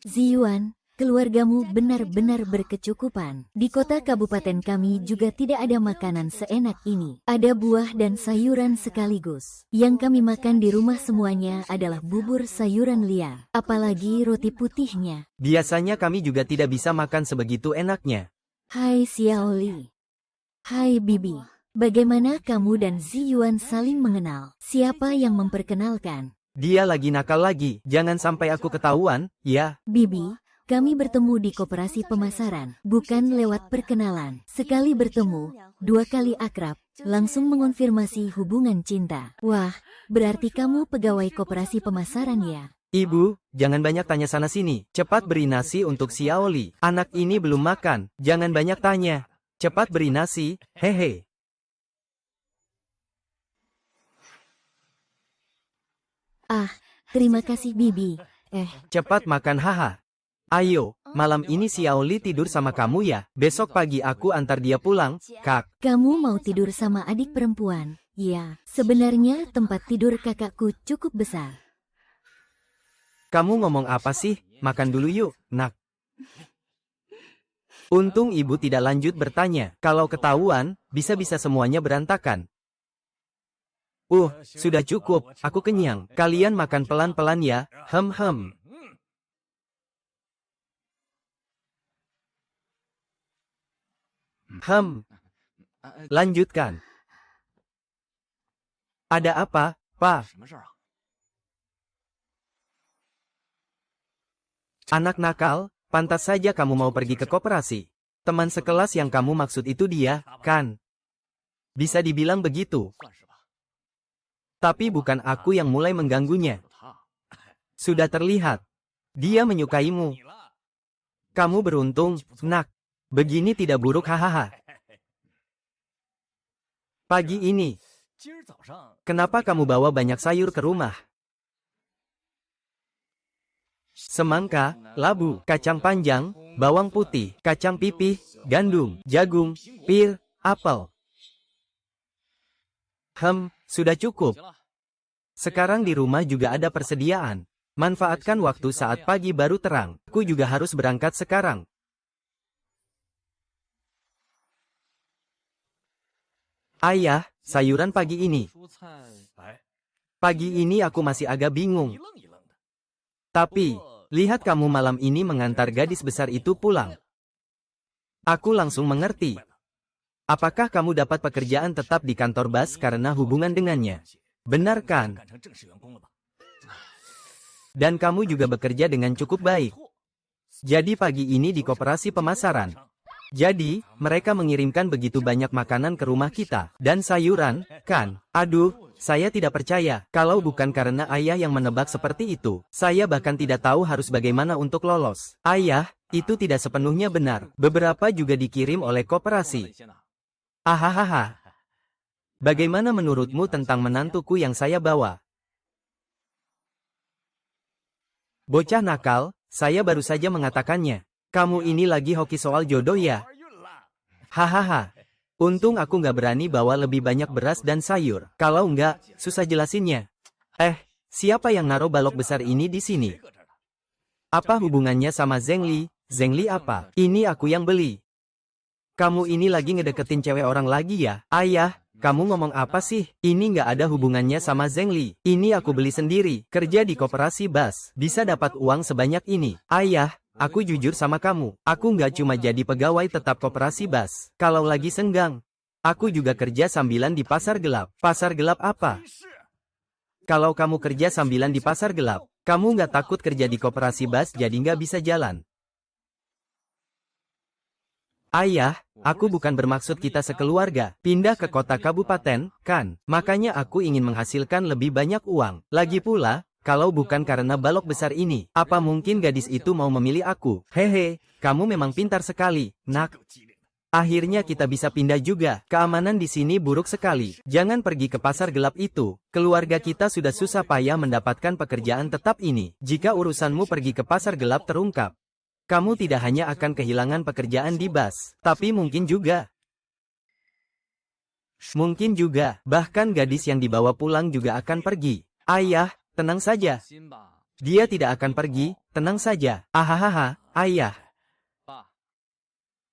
Ziyuan, keluargamu benar-benar berkecukupan. Di kota kabupaten kami juga tidak ada makanan seenak ini. Ada buah dan sayuran sekaligus. Yang kami makan di rumah semuanya adalah bubur sayuran liar. Apalagi roti putihnya. Biasanya kami juga tidak bisa makan sebegitu enaknya. Hai Xiaoli. Hai Bibi. Bagaimana kamu dan Ziyuan saling mengenal? Siapa yang memperkenalkan? Dia lagi nakal lagi, jangan sampai aku ketahuan, ya. Bibi, kami bertemu di koperasi pemasaran, bukan lewat perkenalan. Sekali bertemu, 2 kali akrab, langsung mengonfirmasi hubungan cinta. Wah, berarti kamu pegawai koperasi pemasaran ya? Ibu, jangan banyak tanya sana-sini. Cepat beri nasi untuk Xiaoli. Anak ini belum makan, jangan banyak tanya. Cepat beri nasi, hehe. Ah, terima kasih Bibi. Cepat makan haha. Ayo, malam ini Xiaoli tidur sama kamu ya. Besok pagi aku antar dia pulang, Kak. Kamu mau tidur sama adik perempuan? Ya, sebenarnya tempat tidur kakakku cukup besar. Kamu ngomong apa sih? Makan dulu yuk, nak. Untung ibu tidak lanjut bertanya. Kalau ketahuan, bisa-bisa semuanya berantakan. Sudah cukup, aku kenyang. Kalian makan pelan-pelan ya, Lanjutkan. Ada apa, Pak? Anak nakal, pantas saja kamu mau pergi ke koperasi. Teman sekelas yang kamu maksud itu dia, kan? Bisa dibilang begitu. Tapi bukan aku yang mulai mengganggunya. Sudah terlihat. Dia menyukaimu. Kamu beruntung, nak. Begini tidak buruk hahaha. Pagi ini. Kenapa kamu bawa banyak sayur ke rumah? Semangka, labu, kacang panjang, bawang putih, kacang pipih, gandum, jagung, pir, apel. Sudah cukup. Sekarang di rumah juga ada persediaan. Manfaatkan waktu saat pagi baru terang. Aku juga harus berangkat sekarang. Ayah, sayuran pagi ini. Pagi ini aku masih agak bingung. Tapi, lihat kamu malam ini mengantar gadis besar itu pulang. Aku langsung mengerti. Apakah kamu dapat pekerjaan tetap di kantor Bas karena hubungan dengannya? Benar kan? Dan kamu juga bekerja dengan cukup baik. Jadi pagi ini di koperasi pemasaran. Jadi, mereka mengirimkan begitu banyak makanan ke rumah kita. Dan sayuran, kan? Aduh, saya tidak percaya. Kalau bukan karena ayah yang menebak seperti itu, saya bahkan tidak tahu harus bagaimana untuk lolos. Ayah, itu tidak sepenuhnya benar. Beberapa juga dikirim oleh koperasi. Ahahaha. Bagaimana menurutmu tentang menantuku yang saya bawa? Bocah nakal, saya baru saja mengatakannya. Kamu ini lagi hoki soal jodoh ya? Hahaha. Untung aku nggak berani bawa lebih banyak beras dan sayur. Kalau nggak, susah jelasinnya. Siapa yang naruh balok besar ini di sini? Apa hubungannya sama Zheng Li? Zheng Li apa? Ini aku yang beli. Kamu ini lagi ngedeketin cewek orang lagi ya? Ayah, kamu ngomong apa sih? Ini nggak ada hubungannya sama Zheng Li. Ini aku beli sendiri. Kerja di koperasi bus. Bisa dapat uang sebanyak ini. Ayah, aku jujur sama kamu. Aku nggak cuma jadi pegawai tetap koperasi bus. Kalau lagi senggang, aku juga kerja sambilan di pasar gelap. Pasar gelap apa? Kalau kamu kerja sambilan di pasar gelap, kamu nggak takut kerja di koperasi bus jadi nggak bisa jalan? Ayah, aku bukan bermaksud kita sekeluarga pindah ke kota kabupaten, kan? Makanya aku ingin menghasilkan lebih banyak uang. Lagi pula, kalau bukan karena balok besar ini, apa mungkin gadis itu mau memilih aku? Hehe, kamu memang pintar sekali, nak. Akhirnya kita bisa pindah juga. Keamanan di sini buruk sekali. Jangan pergi ke pasar gelap itu. Keluarga kita sudah susah payah mendapatkan pekerjaan tetap ini. Jika urusanmu pergi ke pasar gelap terungkap, kamu tidak hanya akan kehilangan pekerjaan di bus, tapi mungkin juga, bahkan gadis yang dibawa pulang juga akan pergi. Ayah, tenang saja. Dia tidak akan pergi, tenang saja. Ahahaha, ayah.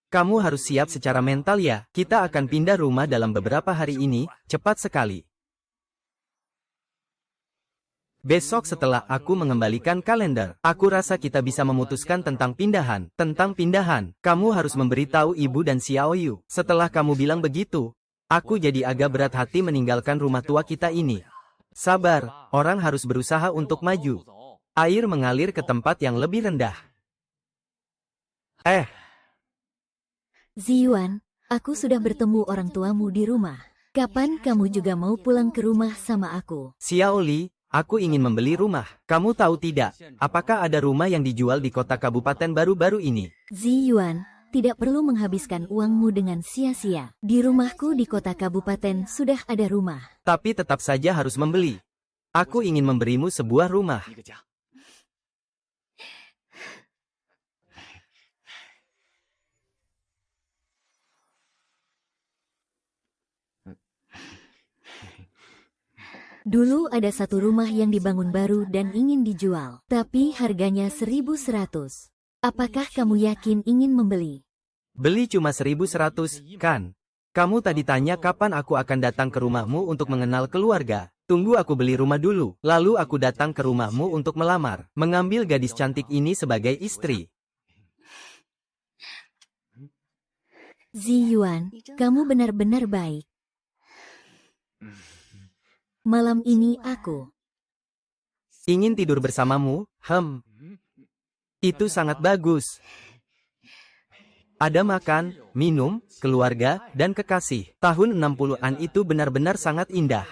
Kamu harus siap secara mental ya. Kita akan pindah rumah dalam beberapa hari ini, cepat sekali. Besok setelah aku mengembalikan kalender, aku rasa kita bisa memutuskan tentang pindahan. Tentang pindahan, kamu harus memberitahu ibu dan Xiaoyu. Setelah kamu bilang begitu, aku jadi agak berat hati meninggalkan rumah tua kita ini. Sabar, orang harus berusaha untuk maju. Air mengalir ke tempat yang lebih rendah. Ziyuan, aku sudah bertemu orang tuamu di rumah. Kapan kamu juga mau pulang ke rumah sama aku? Xiaoli, aku ingin membeli rumah. Kamu tahu tidak, apakah ada rumah yang dijual di kota kabupaten baru-baru ini? Ziyuan, tidak perlu menghabiskan uangmu dengan sia-sia. Di rumahku di kota kabupaten sudah ada rumah. Tapi tetap saja harus membeli. Aku ingin memberimu sebuah rumah. Dulu ada satu rumah yang dibangun baru dan ingin dijual, tapi harganya 1.100. Apakah kamu yakin ingin membeli? Beli cuma 1.100, kan? Kamu tadi tanya kapan aku akan datang ke rumahmu untuk mengenal keluarga. Tunggu aku beli rumah dulu, lalu aku datang ke rumahmu untuk melamar, mengambil gadis cantik ini sebagai istri. Ziyuan, kamu benar-benar baik. Malam ini aku ingin tidur bersamamu, itu sangat bagus. Ada makan, minum, keluarga, dan kekasih. Tahun 60-an itu benar-benar sangat indah.